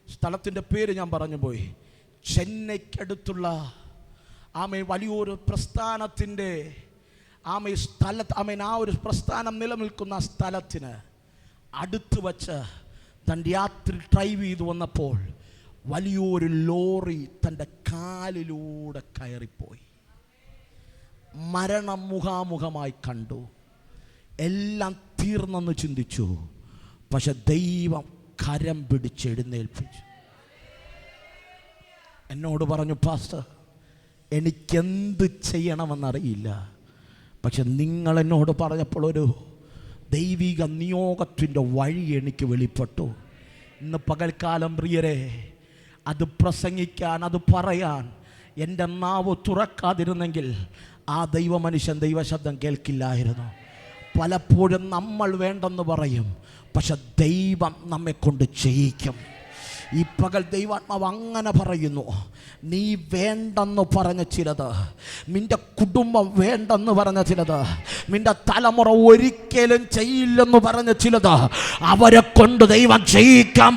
സ്ഥലത്തിൻ്റെ പേര് ഞാൻ പറഞ്ഞു പോയി, ചെന്നൈക്കടുത്തുള്ള വലിയൊരു പ്രസ്ഥാനത്തിൻ്റെ ആ ഒരു പ്രസ്ഥാനം നിലനിൽക്കുന്ന സ്ഥലത്തിന് അടുത്ത് വച്ച് തൻ്റെ യാത്ര ഡ്രൈവ് ചെയ്തു വന്നപ്പോൾ വലിയൊരു ലോറി തൻ്റെ കാലിലൂടെ കയറിപ്പോയി. മരണം മുഖാമുഖമായി കണ്ടു. എല്ലാം തീർന്നെന്ന് ചിന്തിച്ചു. പക്ഷെ ദൈവം കരം പിടിച്ചെഴുന്നേൽപ്പിച്ചു. എന്നോട് പറഞ്ഞു, പാസ്റ്റർ, എനിക്കെന്ത് ചെയ്യണമെന്നറിയില്ല, പക്ഷെ നിങ്ങൾ എന്നോട് പറഞ്ഞപ്പോൾ ഒരു ദൈവിക നിയോഗത്തിൻ്റെ വഴി എനിക്ക് വെളിപ്പെട്ടു. ഇന്ന് പകൽക്കാലം പ്രിയരെ, അത് പ്രസംഗിക്കാൻ, അത് പറയാൻ എൻ്റെ നാവ് തുറക്കാതിരുന്നെങ്കിൽ ആ ദൈവമനുഷ്യൻ ദൈവശബ്ദം കേൾക്കില്ലായിരുന്നു. പലപ്പോഴും നമ്മൾ വേണ്ടെന്ന് പറയും, പക്ഷെ ദൈവം നമ്മെ കൊണ്ട് ചെയ്യിക്കും. ഈ പകൽ ദൈവാത്മാവ് അങ്ങനെ പറയുന്നു, നീ വേണ്ടെന്ന് പറഞ്ഞ ചിലത്, നിന്റെ കുടുംബം വേണ്ടെന്ന് പറഞ്ഞ ചിലത്, നിന്റെ തലമുറ ഒരിക്കലും ചെയ്യില്ലെന്ന് പറഞ്ഞ ചിലത്, അവരെ കൊണ്ട് ദൈവം ചെയ്യിക്കാൻ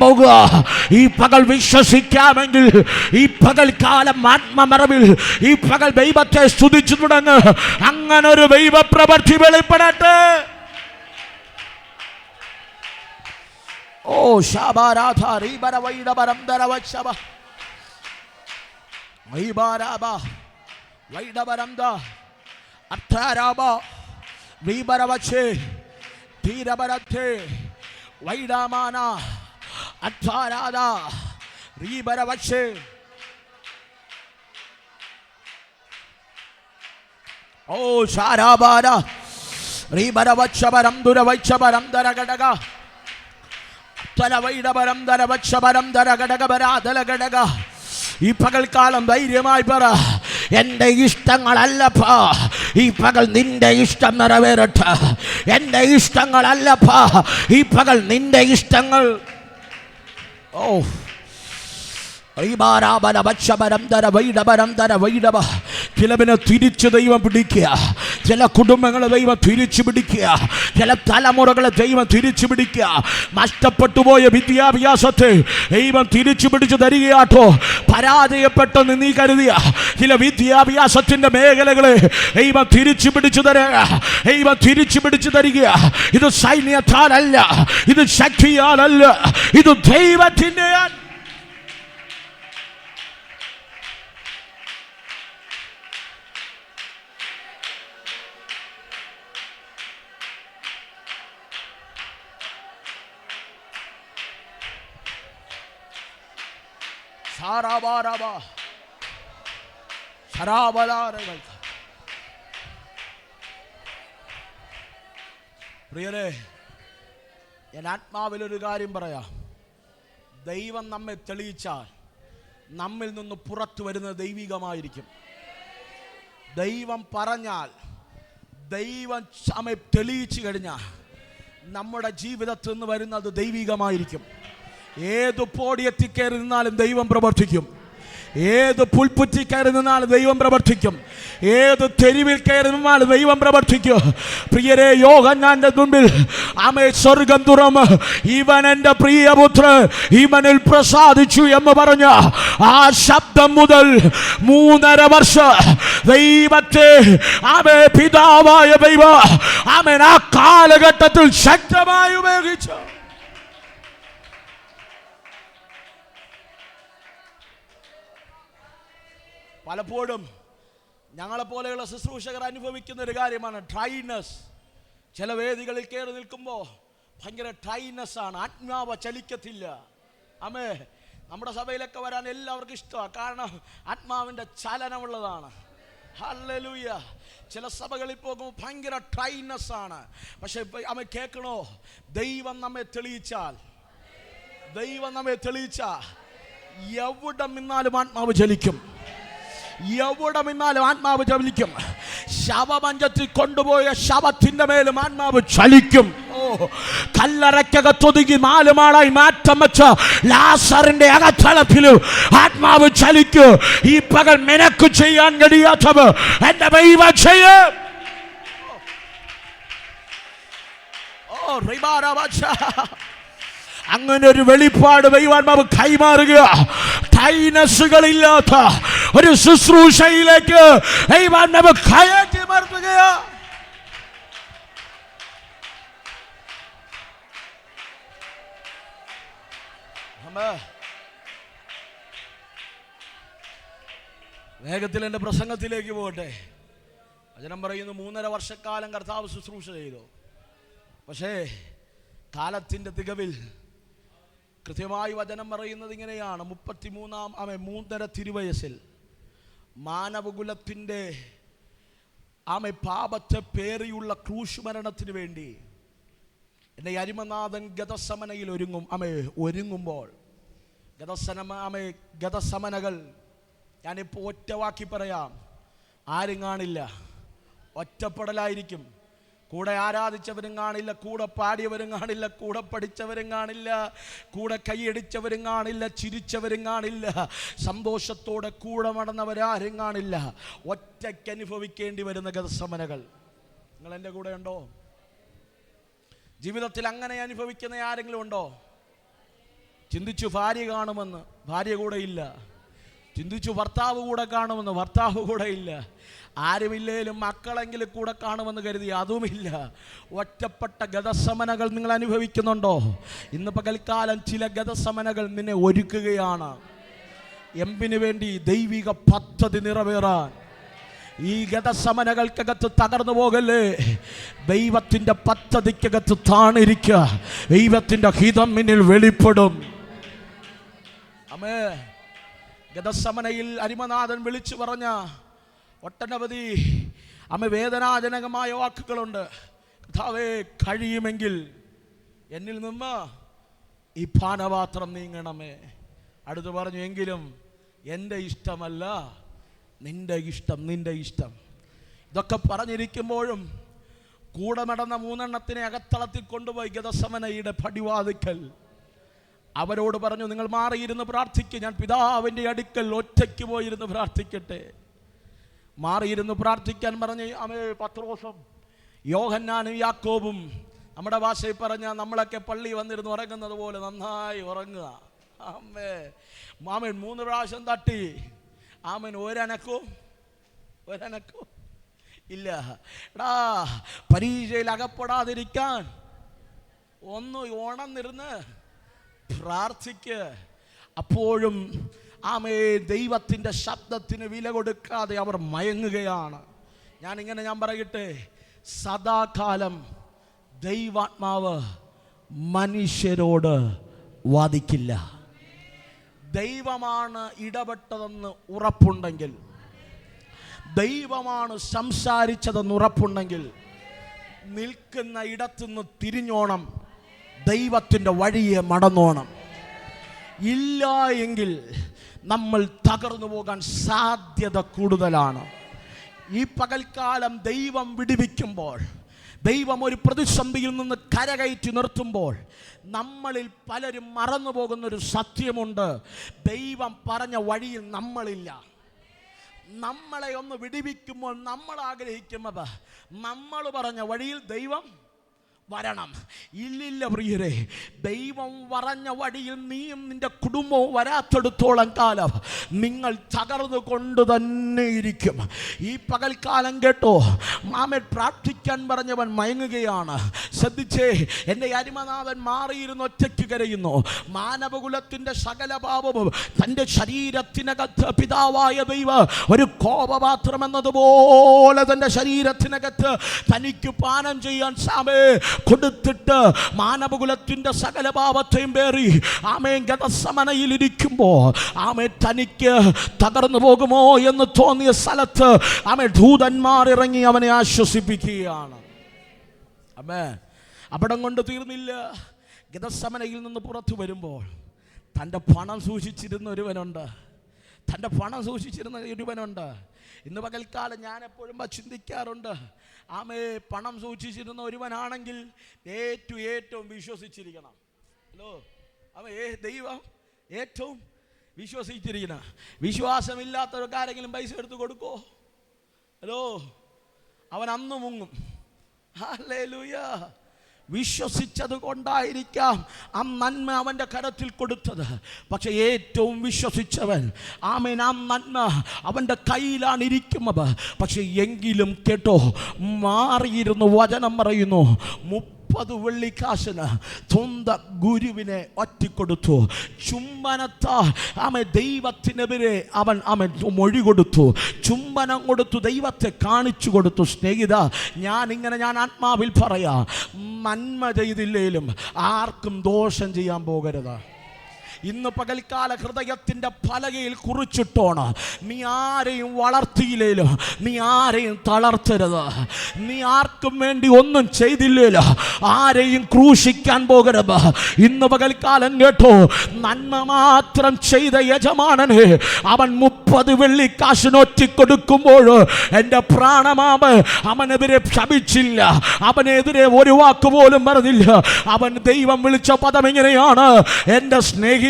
പോകുക. ഈ പകൽ വിശ്വസിക്കാമെങ്കിൽ ഈ പകൽക്കാലം ആത്മമറവിൽ ഈ പകൽ ദൈവത്തെ സ്തുതിച്ചു തുടങ്ങ്. അങ്ങനൊരു ദൈവപ്രവൃത്തി വെളിപ്പെടട്ടെ. ഓ ശബാരാധ റീബര വൈഡബരം ദരവശബ വൈബാരാബ വൈഡബരംദ അത്രാരാബ റീബരവച്ചേ തീരബരത്തെ വൈഡാമാന അത്രാരാധ റീബരവച്ചേ. ഓ ശാരാബാര റീബരവച്ചബരം ദുരവൈച്ചബരം ദരഘടക ഈ പകൽക്കാലം ധൈര്യമായി പറ, എൻ്റെ ഇഷ്ടങ്ങളല്ലപ്പാ, ഈ പകൽ നിന്റെ ഇഷ്ടം നിറവേറട്ടെ. എൻ്റെ ഇഷ്ടങ്ങളല്ലപ്പാ, ഈ പകൽ നിന്റെ ഇഷ്ടങ്ങൾ. ഓ ചിലവിനെ തിരിച്ച് ദൈവം പിടിക്കുക, ചില കുടുംബങ്ങളെ ദൈവം തിരിച്ചു പിടിക്കുക, ചില തലമുറകളെ ദൈവം തിരിച്ചു പിടിക്കുക. നഷ്ടപ്പെട്ടു പോയ വിദ്യാഭ്യാസത്തെ ദൈവം തിരിച്ചു പിടിച്ചു തരികയാട്ടോ. പരാജയപ്പെട്ടെന്ന് നീ കരുതിയ ചില വിദ്യാഭ്യാസത്തിന്റെ മേഖലകളെ ദൈവം തിരിച്ചു പിടിച്ചു തരിക. ഇത് സൈന്യത്താലല്ല, ഇത് ശക്തിയാലല്ല, ഇത് ദൈവത്തിന്റെ. പ്രിയരെ, ഞാൻ ആത്മാവിലൊരു കാര്യം പറയാം. ദൈവം നമ്മെ തെളിയിച്ചാൽ നമ്മിൽ നിന്ന് പുറത്തു വരുന്നത് ദൈവികമായിരിക്കും. ദൈവം പറഞ്ഞാൽ, ദൈവം നമ്മെ തെളിയിച്ചു കഴിഞ്ഞാൽ നമ്മുടെ ജീവിതത്തിൽ നിന്ന് വരുന്നത് ദൈവികമായിരിക്കും. ഏത് പോടിയെത്തി കയറി നിന്നാലും ദൈവം പ്രവർത്തിക്കും. ഏത് പുൽപ്പുറ്റി കയറി നിന്നാൽ ദൈവം പ്രവർത്തിക്കും. ഏത് തെരുവിൽ കയറി നിന്നാൽ ദൈവം പ്രവർത്തിക്കും. പ്രിയരെ, യോഹന്നാന്റെ മുൻപിൽ ആമേ സ്വർഗം തുറന്ന് ഇവൻ എൻ്റെ പ്രിയപുത്രൻ, ഇവനിൽ പ്രസാദിച്ചു എന്ന് പറഞ്ഞ ആ ശബ്ദം മുതൽ 3.5 വർഷം ദൈവത്തെ ആമേ പിതാവായ ദൈവം ആമേൻ ആ കാലഘട്ടത്തിൽ ശക്തമായി ഉപയോഗിച്ചു. പലപ്പോഴും ഞങ്ങളെപ്പോലെയുള്ള ശുശ്രൂഷകർ അനുഭവിക്കുന്ന ഒരു കാര്യമാണ് ഡ്രൈനസ്. ചില വേദികളിൽ കയറി നിൽക്കുമ്പോൾ ഭയങ്കര ഡ്രൈനസ് ആണ്, ആത്മാവ് ചലിക്കത്തില്ല. ആമേ, നമ്മുടെ സഭയിലൊക്കെ വരാൻ എല്ലാവർക്കും ഇഷ്ടമാണ്, കാരണം ആത്മാവിൻ്റെ ചലനമുള്ളതാണ്. ഹല്ലേലൂയ. ചില സഭകളിൽ പോകുമ്പോൾ ഭയങ്കര ഡ്രൈനസ് ആണ്. പക്ഷെ ആമേ കേൾക്കണോ, ദൈവം നമ്മെ തെളിയിച്ചാൽ എവിടെ നിന്നാലും ആത്മാവ് ചലിക്കും. എവിടെ നിന്നാലും ആത്മാവ് ചലിക്കും. ശവമഞ്ചത്തിൽ കൊണ്ടുപോയ ശവത്തിന്റെ മേലും ആത്മാവ് ചലിക്കും. കല്ലറയ്ക്കകത്തൊതുങ്ങി 4 നാളായി മാറ്റം വെച്ച ലാസറിന്റെ അകത്തളത്തിലും ആത്മാവ് ചലിക്കും. ഈ പകൽ നിനക്ക് ചെയ്യാൻ കഴിയാത്തത് എന്റെ ദൈവം ചെയ്യും. അങ്ങനെ ഒരു വെളിപ്പാട് ദൈവാത്മാവ് കൈമാറുക. ടൈനസുകളില്ലാത്ത ഒരു ശുശ്രൂഷയിലേക്ക് ദൈവാത്മാവ് കയറ്റി മറുകയാ. വേഗത്തിൽ എൻ്റെ പ്രസംഗത്തിലേക്ക് പോകട്ടെ. വചനം പറയുന്നു 3.5 വർഷക്കാലം കർത്താവ് ശുശ്രൂഷ ചെയ്തു. പക്ഷേ കാലത്തിൻ്റെ തികവിൽ കൃത്യമായി വചനം പറയുന്നത് ഇങ്ങനെയാണ്. 3.5 തിരുവയസ്സിൽ മാനവകുലത്തിൻ്റെ പാപത്തെ പേറിയുള്ള ക്രൂശ് മരണത്തിന് വേണ്ടി എൻ്റെ അരിമനാഥൻ ഗതസമനയിൽ ഒരുങ്ങുമ്പോൾ ഗതസമനകൾ ഞാനിപ്പോൾ ഒറ്റ വാക്കി പറയാം, ആരും കാണില്ല, ഒറ്റപ്പെടലായിരിക്കും. കൂടെ ആരാധിച്ചവരും കാണില്ല, കൂടെ പാടിയവരും കാണില്ല, കൂടെ പഠിച്ചവരും കാണില്ല, കൂടെ കൈയടിച്ചവരും കാണില്ല, ചിരിച്ചവരും കാണില്ല, സന്തോഷത്തോടെ കൂടെ നടന്നവരാരും കാണില്ല. ഒറ്റയ്ക്ക് അനുഭവിക്കേണ്ടി വരുന്ന ഗതസമനകൾ. നിങ്ങൾ എൻ്റെ കൂടെ ഉണ്ടോ? ജീവിതത്തിൽ അങ്ങനെ അനുഭവിക്കുന്ന ആരെങ്കിലും ഉണ്ടോ? ചിന്തിച്ചു ഭാര്യ കാണുമെന്ന്, ഭാര്യ കൂടെ ഇല്ല. ചിന്തിച്ചു ഭർത്താവ് കൂടെ കാണുമെന്ന്, ഭർത്താവ് കൂടെ ഇല്ല. ആരുമില്ലേലും മക്കളെങ്കിലും കൂടെ കാണുമെന്ന് കരുതി, അതുമില്ല. ഒറ്റപ്പെട്ട ഗതസമനകൾ നിങ്ങൾ അനുഭവിക്കുന്നുണ്ടോ? ഇന്ന് പകൽക്കാലം ചില ഗതസമനകൾ നിന്നെ ഒരുക്കുകയാണ്. എമ്പിന് വേണ്ടി ദൈവിക പദ്ധതി നിറവേറാൻ. ഈ ഗതസമനകൾക്കകത്ത് തകർന്നു പോകല്ലേ. ദൈവത്തിൻ്റെ പദ്ധതിക്കകത്ത് താണിരിക്കുക. ദൈവത്തിൻ്റെ ഹിതം നിന്നിൽ വെളിപ്പെടും. ആമേൻ. ഗതസമനയിൽ അരിമനാഥൻ വിളിച്ചു പറഞ്ഞ ഒട്ടനവധി വേദനാജനകമായ വാക്കുകളുണ്ട്. കർത്താവേ, കഴിയുമെങ്കിൽ എന്നിൽ നിന്ന് ഈ പാനപാത്രം നീങ്ങണമേ. അടുത്ത് പറഞ്ഞു, എങ്കിലും എൻ്റെ ഇഷ്ടമല്ല നിന്റെ ഇഷ്ടം, നിന്റെ ഇഷ്ടം. ഇതൊക്കെ പറഞ്ഞിരിക്കുമ്പോഴും കൂടെ നടന്ന 3 എണ്ണത്തിനെ അകത്തളത്തിൽ കൊണ്ടുപോയി ഗതസമനയുടെ പടിവാതിക്കൽ അവരോട് പറഞ്ഞു, നിങ്ങൾ മാറിയിരുന്ന് പ്രാർത്ഥിക്കുക, ഞാൻ പിതാവിൻ്റെ അടുക്കൽ ഒറ്റയ്ക്ക് പോയിരുന്ന് പ്രാർത്ഥിക്കട്ടെ. മാറിയിരുന്ന് പ്രാർത്ഥിക്കാൻ പറഞ്ഞ് പത്രോസും യോഹന്നാനും യാക്കോബും, നമ്മുടെ ഭാഷയിൽ പറഞ്ഞാൽ നമ്മളൊക്കെ പള്ളി വന്നിരുന്ന് ഉറങ്ങുന്നത് പോലെ നന്നായി ഉറങ്ങുക. മാമൻ 3 പ്രാവശ്യം തട്ടി. ഒരനക്കവും ഇല്ല. എടാ, പരീക്ഷയിൽ അകപ്പെടാതിരിക്കാൻ ഒന്ന് ഉണർന്നിരുന്ന് പ്രാർത്ഥിക്ക്. അപ്പോഴും ദൈവത്തിൻ്റെ ശബ്ദത്തിന് വില കൊടുക്കാതെ അവർ മയങ്ങുകയാണ്. ഞാൻ പറയട്ടെ, സദാകാലം ദൈവാത്മാവ് മനുഷ്യരോട് വാദിക്കില്ല. ദൈവമാണ് ഇടപെട്ടതെന്ന് ഉറപ്പുണ്ടെങ്കിൽ, ദൈവമാണ് സംസാരിച്ചതെന്ന് ഉറപ്പുണ്ടെങ്കിൽ, നിൽക്കുന്ന ഇടത്തുനിന്ന് തിരിഞ്ഞോണം, ദൈവത്തിൻ്റെ വഴിയെ മടന്നോണം. ഇല്ല എങ്കിൽ നമ്മൾ തകർന്നു പോകാൻ സാധ്യത കൂടുതലാണ്. ഈ പകൽക്കാലം ദൈവം വിടുവിക്കുമ്പോൾ, ദൈവം ഒരു പ്രതിസന്ധിയിൽ നിന്ന് കരകയറ്റി നിർത്തുമ്പോൾ നമ്മളിൽ പലരും മറന്നു പോകുന്നൊരു സത്യമുണ്ട്. ദൈവം പറഞ്ഞ വഴിയിൽ നമ്മളില്ല. നമ്മളെ ഒന്ന് വിടുവിക്കുമ്പോൾ നമ്മൾ ആഗ്രഹിക്കുന്നത് നമ്മൾ പറഞ്ഞ വഴിയിൽ ദൈവം വരണം. ഇല്ലില്ല പ്രിയരെ, ദൈവം പറഞ്ഞ വഴിയിൽ നീയും നിന്റെ കുടുംബവും വരാത്തെടുത്തോളം കാലം നിങ്ങൾ തകർന്നു കൊണ്ട് തന്നെ ഇരിക്കും. ഈ പകൽക്കാലം കേട്ടോ, മാമൻ പ്രാർത്ഥിക്കാൻ പറഞ്ഞവൻ മയങ്ങുകയാണ്. ശ്രദ്ധിച്ചേ, എൻ്റെ അരിമനാഥൻ മാറിയിരുന്ന് ഒറ്റയ്ക്ക് കരയുന്നു. മാനവകുലത്തിൻ്റെ സകല പാപവും തൻ്റെ ശരീരത്തിനകത്ത് പിതാവായ ദൈവം ഒരു കോപപാത്രം എന്നതുപോലെ തൻ്റെ ശരീരത്തിനകത്ത് തനിക്ക് പാനം ചെയ്യാൻ സാമേ കൊടുത്തിട്ട് മാനവകുലത്തിൻ്റെ സകല പാപത്തെയും പേറി ആമേൻ ഗതസമനയിൽ ഇരിക്കുമ്പോൾ ആമേ തനിക്ക് തകർന്നു പോകുമോ എന്ന് തോന്നിയ സ്ഥലത്ത് ആമേ ദൂതന്മാർ ഇറങ്ങി അവനെ ആശ്വസിപ്പിക്കുകയാണ്. ആമേൻ. അവിടം കൊണ്ട് തീർന്നില്ല. ഗതസമനയിൽ നിന്ന് പുറത്തു വരുമ്പോൾ തൻ്റെ പണം സൂക്ഷിച്ചിരുന്ന ഒരുവനുണ്ട്. ഇന്ന് പകൽക്കാലം ഞാൻ എപ്പോഴും ചിന്തിക്കാറുണ്ട്, ആമേ പണം സൂക്ഷിച്ചിരുന്ന ഒരുവനാണെങ്കിൽ ഏറ്റവും വിശ്വസിച്ചിരിക്കണം. ഹലോ, ദൈവം ഏറ്റവും വിശ്വസിച്ചിരിക്കണം. വിശ്വാസമില്ലാത്തവർക്കാരെങ്കിലും പൈസ എടുത്ത് കൊടുക്കോ? ഹലോ, അവൻ അന്ന് മുങ്ങും. ഹല്ലേലൂയ. വിശ്വസിച്ചത് കൊണ്ടായിരിക്കാം ആ നന്മ അവൻ്റെ കരത്തിൽ കൊടുത്തത്. പക്ഷെ ഏറ്റവും വിശ്വസിച്ചവൻ ആമേൻ ആ നന്മ അവൻ്റെ കയ്യിലാണ് ഇരിക്കുന്നത്. പക്ഷെ എങ്കിലും കേട്ടോ, മാറിയിരുന്നു. വചനം പറയുന്നു 30 വെള്ളിക്കാശിന് സ്വന്തം ഗുരുവിനെ ഒറ്റിക്കൊടുത്തു. ചുംബനത്താൽ ആമേ ദൈവത്തിനെതിരെ അവൻ മൊഴി കൊടുത്തു. ചുംബനം കൊടുത്തു, ദൈവത്തെ കാണിച്ചു കൊടുത്തു. സ്നേഹിത, ഞാൻ ആത്മാവിൽ പറയാം, നന്മ ചെയ്തില്ലേലും ആർക്കും ദോഷം ചെയ്യാൻ പോകരുത്. ഇന്ന് പകൽക്കാല ഹൃദയത്തിൻ്റെ പലകയിൽ കുറിച്ചിട്ടോണ്, നീ ആരെയും വളർത്തിയില്ലേലും നീ ആരെയും തളർത്തരുത്. നീ ആർക്കും വേണ്ടി ഒന്നും ചെയ്തില്ലേലും ആരെയും ക്രൂശിക്കാൻ പോകരുത്. ഇന്ന് പകൽക്കാലം കേട്ടോ, നന്മ മാത്രം ചെയ്ത യജമാനനെ അവൻ 30 വെള്ളിക്കാശിന് ഒറ്റിക്കൊടുക്കുമ്പോൾ എൻ്റെ പ്രാണമാവ് അവനെതിരെ ശപിച്ചില്ല, അവനെതിരെ ഒരു വാക്ക് പോലും പറഞ്ഞില്ല. അവൻ ദൈവം വിളിച്ച പദം എങ്ങനെയാണ്? എൻ്റെ സ്നേഹി.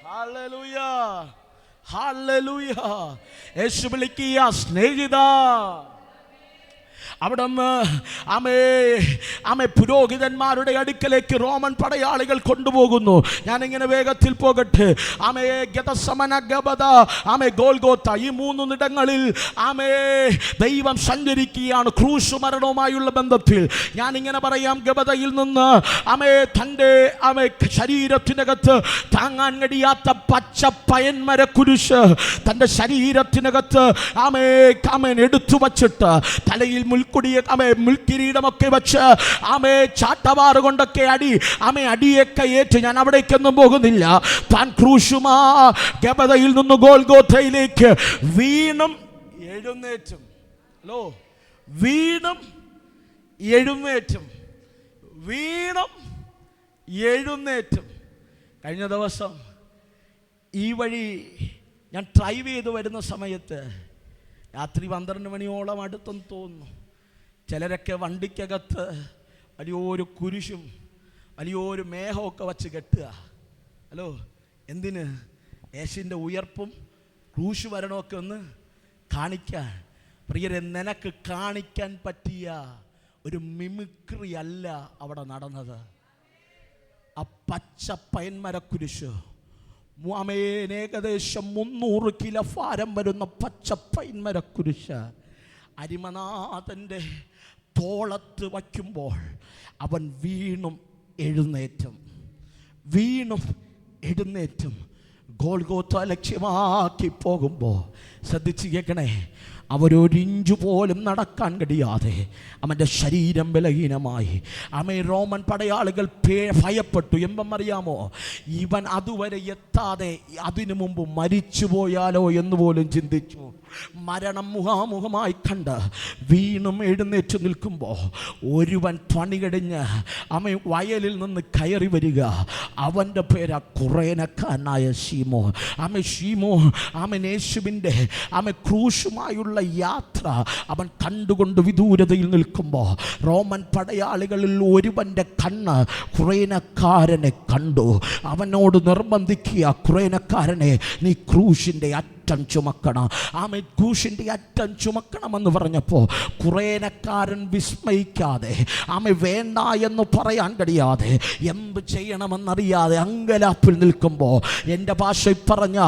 Hallelujah, hallelujah. യേശു വിളിക്കുക സ്നേഹിത. അവിടെ നിന്ന് പുരോഹിതന്മാരുടെ അടുക്കലേക്ക് റോമൻ പടയാളികൾ കൊണ്ടുപോകുന്നു. ഞാനിങ്ങനെ വേഗത്തിൽ പോകട്ടെ. ഗതസമന, ഗബദ, ഗോൽഗോത്ത, ഈ 3 ഇടങ്ങളിൽ ദൈവം സഞ്ചരിക്കുകയാണ് ക്രൂശ് മരണവുമായുള്ള ബന്ധത്തിൽ. ഞാനിങ്ങനെ പറയാം, ഗബദയിൽ നിന്ന് തൻ്റെ ശരീരത്തിനകത്ത് താങ്ങാൻ കഴിയാത്ത പച്ച പയന്മര കുരിശ് തൻ്റെ ശരീരത്തിനകത്ത് എടുത്തു വച്ചിട്ട് തലയിൽ മുൾക്കിരീടമൊക്കെ വെച്ച് ചാട്ടവാറ് കൊണ്ടൊക്കെ അടിയൊക്കെ ഏറ്റ്, ഞാൻ അവിടേക്കൊന്നും പോകുന്നില്ല. താൻ ക്രൂശുമാ ഗബദയിൽ നിന്ന് ഗോൽഗോഥയിലേക്ക് വീണും എഴുന്നേറ്റും. ഹലോ, വീണും എഴുന്നേറ്റും, വീണും എഴുന്നേറ്റും. കഴിഞ്ഞ ദിവസം ഈ വഴി ഞാൻ ഡ്രൈവ് ചെയ്ത് വരുന്ന സമയത്ത് രാത്രി 12 മണിയോളം അടുത്തെന്ന് തോന്നുന്നു. ചിലരൊക്കെ വണ്ടിക്കകത്ത് വലിയൊരു കുരിശും വലിയൊരു മേഘമൊക്കെ വച്ച് കെട്ടുക. ഹലോ, എന്തിന്? യേശുവിൻ്റെ ഉയർപ്പും ക്രൂശ് മരണമൊക്കെ ഒന്ന് കാണിക്കാൻ. പ്രിയരെ, നിനക്ക് കാണിക്കാൻ പറ്റിയ ഒരു മിമിക്രി അല്ല അവിടെ നടന്നത്. ആ പച്ച പയന്മര കുരിശ്, ഏകദേശം 300 കിലോ ഭാരം വരുന്ന പച്ച പൈന്മര കുരിശ് അരിമനാഥൻ്റെ തോളത്ത് വയ്ക്കുമ്പോൾ അവൻ വീണും എഴുന്നേറ്റും, വീണും എഴുന്നേറ്റും. ഗോൽഗോഥ ലക്ഷ്യമാക്കി പോകുമ്പോൾ ശ്രദ്ധിച്ച് കേൾക്കണേ, അവരൊരിഞ്ചു പോലും നടക്കാൻ കഴിയാതെ അവൻ്റെ ശരീരം ബലഹീനമായി. റോമൻ പടയാളികൾ ഭയപ്പെട്ടു. അറിയാമോ, ഇവൻ അതുവരെ എത്താതെ അതിനു മുമ്പ് മരിച്ചു പോയാലോ എന്ന് പോലും ചിന്തിച്ചു. മരണം മുഖാമുഖമായി കണ്ട് വീണും എഴുന്നേറ്റ് നിൽക്കുമ്പോൾ ഒരുവൻ പണി കഴിഞ്ഞ് വയലിൽ നിന്ന് കയറി വരിക. അവൻ്റെ പേരാ കുറേനക്കാരനായ ശീമോ. യേശുവിൻ്റെ ക്രൂശുമായുള്ള മുൻപോട്ടുള്ള യാത്ര അവൻ കണ്ടുകൊണ്ട് വിദൂരതയിൽ നിൽക്കുമ്പോൾ റോമൻ പടയാളികളിൽ ഒരുവൻ്റെ കണ്ണ് കുറേനക്കാരനെ കണ്ടു. അവനോട് നിർബന്ധിക്കുക, കുറേനക്കാരനെ നീ ക്രൂശിൻ്റെ അറ്റം ചുമക്കണം. ആമേൻ. ക്രൂശിൻ്റെ അറ്റം ചുമക്കണമെന്ന് പറഞ്ഞപ്പോൾ കുറേനക്കാരൻ വിസ്മയിക്കാതെ, ആമേ വേണ്ട എന്ന് പറയാൻ കഴിയാതെ, എന്ത് ചെയ്യണമെന്നറിയാതെ അങ്കലാപ്പിൽ നിൽക്കുമ്പോൾ, എൻ്റെ ഭാഷയിൽ പറഞ്ഞ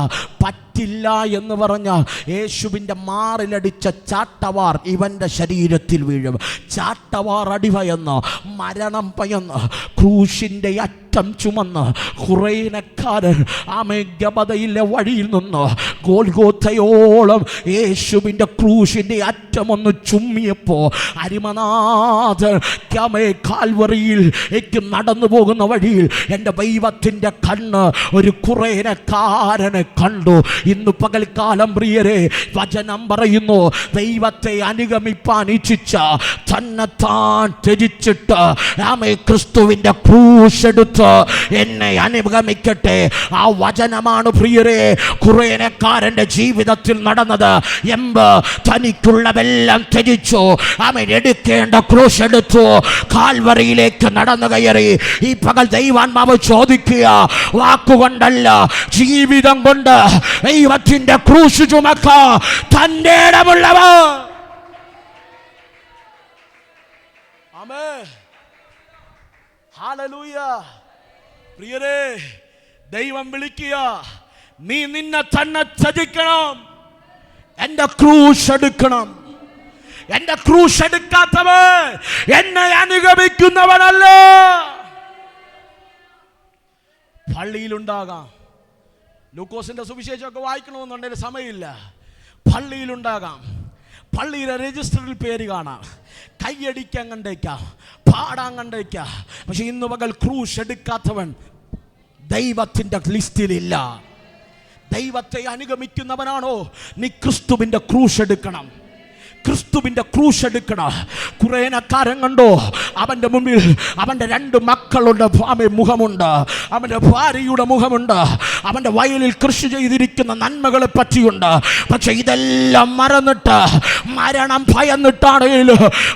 പറ്റില്ല എന്ന് പറഞ്ഞ യേശുവിൻ്റെ മാറിലടിച്ച ചാട്ടവാർ ഇവൻ്റെ ശരീരത്തിൽ വീഴും. ചാട്ടവാർ അടിഭയന്ന്, മരണം ഭയന്ന്, ക്രൂശിൻ്റെ അറ്റം ചുമന്ന് കുറേനക്കാരൻ ആമേ ഗബദയിലെ വഴിയിൽ നിന്ന് ഗോൽഗോഥയോളം യേശുവിൻ്റെ ക്രൂശിൻ്റെ അറ്റമൊന്ന് ചുമ്മിയപ്പോൾ അരിമനാഥൻ കാൽവറിയിൽ നടന്നു പോകുന്ന വഴിയിൽ എൻ്റെ ദൈവത്തിൻ്റെ കണ്ണ് ഒരു കുറേനക്കാരനെ കണ്ടു. ഇന്ന് പകൽക്കാലം പ്രിയരെ വചനം പറയുന്നു, ദൈവത്തെ അനുഗമിപ്പാൻ ഇച്ഛിച്ച തന്നെത്താൻ ത്യജിച്ചിട്ട് ആമേ ക്രിസ്തുവിൻ്റെ ക്രൂശെടുത്ത് എന്നെ അനുഗമിക്കട്ടെ. ആ വചനമാണ് പ്രിയരെ കുറേനക്കാരൻ്റെ ജീവിതത്തിൽ നടന്നത്. തനിക്കുള്ളതെല്ലാം ത്യജിച്ചു, അവൻ എടുക്കേണ്ട ക്രൂശ് എടുത്തു, കാൽവറിയിലേക്ക് നടന്നു കയറി. ഈ പകൽ ദൈവാത്മാവ് ചോദിക്കുക, വാക്കുകൊണ്ടല്ല ജീവിതം കൊണ്ട് ദൈവത്തിന്റെ ക്രൂശ് ചുമക്ക തന്റെ ഇടമുള്ളവർ. ആമേൻ. ഹല്ലേലൂയ. പ്രിയരേ, ദൈവം വിളിക്കുക, നീ നിന്നെ തന്നെ ത്യജിക്കണം, എന്റെ ക്രൂശ് എടുക്കണം. എന്റെ ക്രൂശ് എടുക്കാത്തവൻ എന്നെ അനുഗമിക്കുന്നവനല്ല. പള്ളിയിലുണ്ടാകാം, ലൂക്കോസിന്റെ സുവിശേഷമൊക്കെ വായിക്കണമെന്നുണ്ടെങ്കിൽ സമയമില്ല. പള്ളിയിലുണ്ടാകാം, പള്ളിയിലെ രജിസ്റ്ററിൽ പേര് കാണാം, കൈയടിക്കാൻ കണ്ടേക്കാം, പാടാൻ കണ്ടേക്കാം. പക്ഷെ ഇന്ന് പകൽ ക്രൂശ് എടുക്കാത്തവൻ ദൈവത്തിൻ്റെ ലിസ്റ്റിലില്ല. ദൈവത്തെ അനുഗമിക്കുന്നവനാണോ നീ ക്രിസ്തുവിൻ്റെ ക്രൂശ് എടുക്കണം, ക്രിസ്തുവിൻ്റെ ക്രൂശ് എടുക്കണം. കുറേനക്കാരൻ കണ്ടോ, അവൻ്റെ മുമ്പിൽ അവൻ്റെ 2 മക്കളുടെ മുഖമുണ്ട്, അവൻ്റെ ഭാര്യയുടെ മുഖമുണ്ട്, അവൻ്റെ വയലിൽ കൃഷി ചെയ്തിരിക്കുന്ന നന്മകളെ പറ്റിയുണ്ട്. പക്ഷെ ഇതെല്ലാം മറന്നിട്ട്, മരണം ഭയന്നിട്ടാണെങ്കിൽ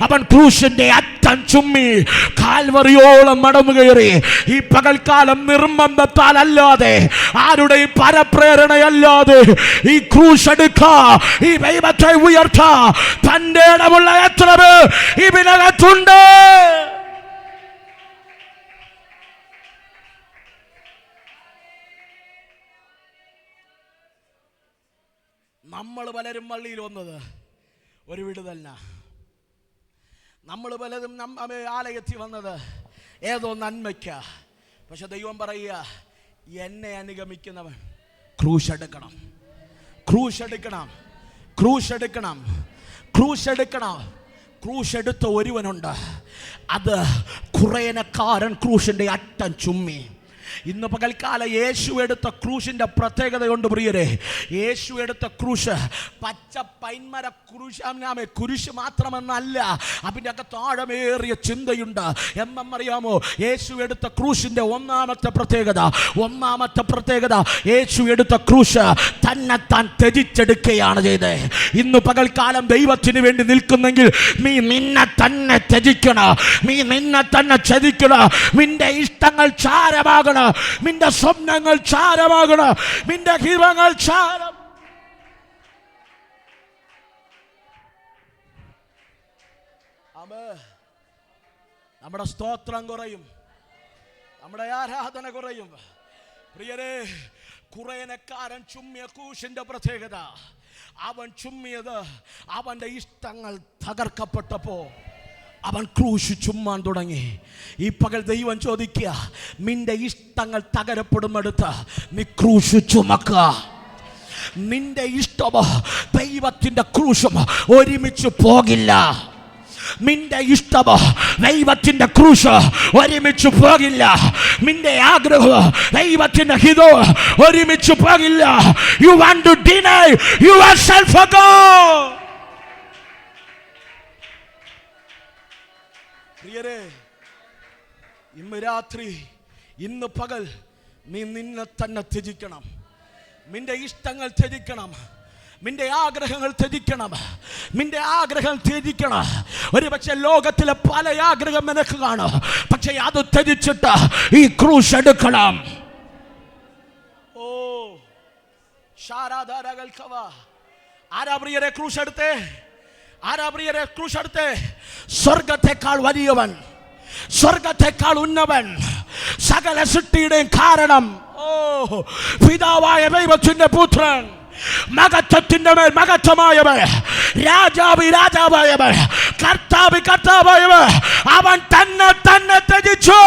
അവൻ ക്രൂശിൻ്റെ അറ്റം ചുമ്മി കാൽവറിയോളം നടന്നു കയറി. ഈ പകൽക്കാലം നിർബന്ധത്താൽ അല്ലാതെ, ആരുടെയും പരപ്രേരണയല്ലാതെ ഈ ക്രൂശ് എടുക്കാ, ഈ ദൈവത്തെ ഉയർത്താ. തന്റെ ഇടമുള്ള എത്ര പേർ ഇതിനകത്തുണ്ട്? നമ്മൾ പലരും പള്ളിയിൽ വന്നത് ഒരു വിടുതല്ല. നമ്മൾ പലതും ആലയത്തിൽ വന്നത് ഏതോ നന്മയ്ക്ക. പക്ഷെ ദൈവം പറയുക, എന്നെ അനുഗമിക്കുന്നവൻ ക്രൂശ് എടുക്കണം, ക്രൂശ് എടുക്കണം, ക്രൂശ് എടുക്കണം, ക്രൂശ് എടുക്കണം. ക്രൂശ് എടുത്ത ഒരുവനുണ്ട്, അത് കുറേനക്കാരൻ ക്രൂശിൻ്റെ അറ്റം ചുമ്മി. ഇന്ന് പകൽക്കാല യേശു എടുത്ത ക്രൂശിൻ്റെ പ്രത്യേകത കൊണ്ട് പ്രിയരെ, യേശു എടുത്ത ക്രൂശ് പച്ച പൈന്മര കുരിശ് മാത്രമെന്നല്ല, അതിൻ്റെ അകത്ത് ആഴമേറിയ ചിന്തയുണ്ട്. എന്നറിയാമോ? യേശു എടുത്ത ക്രൂശിൻ്റെ ഒന്നാമത്തെ പ്രത്യേകത, യേശു എടുത്ത ക്രൂശ് തന്നെത്താൻ ത്യജിച്ചെടുക്കുകയാണ് ചെയ്തത്. ഇന്ന് പകൽക്കാലം ദൈവത്തിന് വേണ്ടി നിൽക്കുന്നെങ്കിൽ നീ നിന്നെ തന്നെ ത്യജിക്കണം, നീ നിന്നെ തന്നെ ത്യജിക്കണം. നിന്റെ ഇഷ്ടങ്ങൾ ചാരമാകണം, നിന്റെ സ്വപ്നങ്ങൾ ചാരമാകണം, നിന്റെ ഹിതങ്ങൾ ചാരം. നമ്മുടെ സ്തോത്രം കുറയും, നമ്മുടെ ആരാധന കുറയും. പ്രിയരേ, കുറേനക്കാരൻ ചുമ്മിയ ക്രൂശിന്റെ പ്രത്യേകത, അവൻ ചുമ്മിയത് അവന്റെ ഇഷ്ടങ്ങൾ തകർക്കപ്പെട്ടപ്പോ അവൻ ക്രൂശ് ചുമ്മാൻ തുടങ്ങി. ഈ പകൽ ദൈവം ചോദിക്കുക, നിന്റെ ഇഷ്ടങ്ങൾ തകരപ്പെടുമെടുത്ത് നീ ക്രൂശ് ചുമക്കുക. നിന്റെ ഇഷ്ടമോ ദൈവത്തിന്റെ ക്രൂശും ഒരുമിച്ച് പോകില്ല. നിന്റെ ഇഷ്ടമോ ദൈവത്തിന്റെ ക്രൂശ് ഒരുമിച്ച് പോകില്ല. നിന്റെ ആഗ്രഹം ദൈവത്തിന്റെ ഹിതം ഒരുമിച്ച് പോകില്ല. You want to deny yourself for God. പ്രിയരേ, ഇന്ന് രാത്രി, ഇന്ന് പകൽ നീ നിന്നെ തന്നെ ത്യജിക്കണം. നിന്റെ ഇഷ്ടങ്ങൾ ത്യജിക്കണം, നിന്റെ ആഗ്രഹങ്ങൾ ത്യജിക്കണം. നിന്റെ ആഗ്രഹം ത്യജിക്കണം. ഒരു പക്ഷെ ലോകത്തിലെ പല ആഗ്രഹം നിനക്ക് കാണും, പക്ഷെ അത് ത്യജിച്ചിട്ട് ഈ ക്രൂശ് എടുക്കണം. ഓ ആരാ പ്രിയരെ ക്രൂശ് എടുത്തേ? ആരാ പ്രിയരെ ക്രൂശ് എടുത്തേ? സ്വർഗത്തെക്കാൾ വലിയവൻ, സ്വർഗത്തെക്കാൾ ഉന്നവൻ, സകല സൃഷ്ടിയുടെയും കാരണം, ഓ പിതാവായ ദൈവത്തിന്റെ പുത്രൻ, മഹത്വത്തിന്റെ മേൽ മഹത്വമായവൻ, രാജാവ് രാജാവായവൻ, കർത്താവ് കർത്താവായവൻ, അവൻ തന്നെ തന്നെ ത്യജിച്ചു.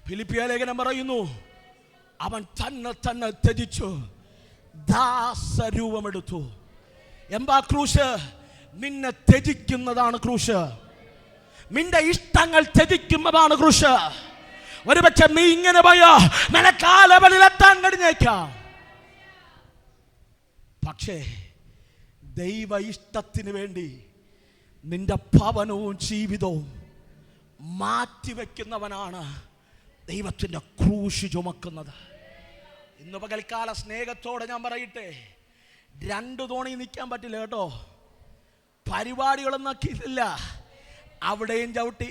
ഫിലിപ്പിയ ലേഖനം പറയുന്നു, അവൻ തന്നെ തന്നെ ത്യജിച്ചു, ദാസരൂപമെടുത്തു. എന്താ ക്രൂശ്? നിന്നെ ത്യജിക്കുന്നതാണ് ക്രൂശ്. നിന്റെ ഇഷ്ടങ്ങൾ ത്യജിക്കുന്നതാണ് ക്രൂശ്. ഒരുപക്ഷെ നീ ഇങ്ങനെ പോയോ നിനക്ക് ആ ലെവലിൽ എത്താൻ കഴിഞ്ഞേക്കാം, പക്ഷേ ദൈവ ഇഷ്ടത്തിന് വേണ്ടി നിന്റെ ഭവനവും ജീവിതവും മാറ്റിവെക്കുന്നവനാണ് ദൈവത്തിൻ്റെ ക്രൂശ് ചുമക്കുന്നത്. ഇന്ന് പകൽക്കാല സ്നേഹത്തോടെ ഞാൻ പറയട്ടെ, രണ്ട് തോണി നിൽക്കാൻ പറ്റില്ല കേട്ടോ. പരിപാടികളൊന്നും ആക്കിയിട്ടില്ല, അവിടെയും ചവിട്ടി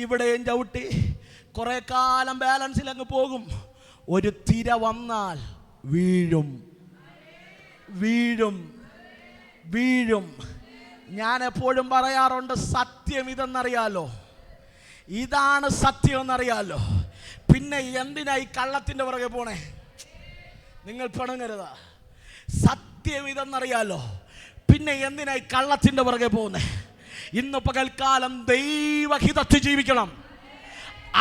ഇവിടെയും ചവിട്ടി കുറെ കാലം ബാലൻസിൽ അങ്ങ് പോകും. ഒരു തിര വന്നാൽ വീഴും വീഴും വീഴും. ഞാൻ എപ്പോഴും പറയാറുണ്ട്, സത്യം ഇതെന്നറിയാലോ, ഇതാണ് സത്യം എന്നറിയാലോ, പിന്നെ എന്തിനായി കള്ളത്തിൻ്റെ പുറകെ പോണേ? നിങ്ങൾ പിണങ്ങരുത്. സത്യം ഇതെന്നറിയാലോ, പിന്നെ എന്തിനായി കള്ളത്തിൻ്റെ പുറകെ പോകുന്നേ? ഇന്ന് പകൽക്കാലം ദൈവഹിതത്തിൽ ജീവിക്കണം.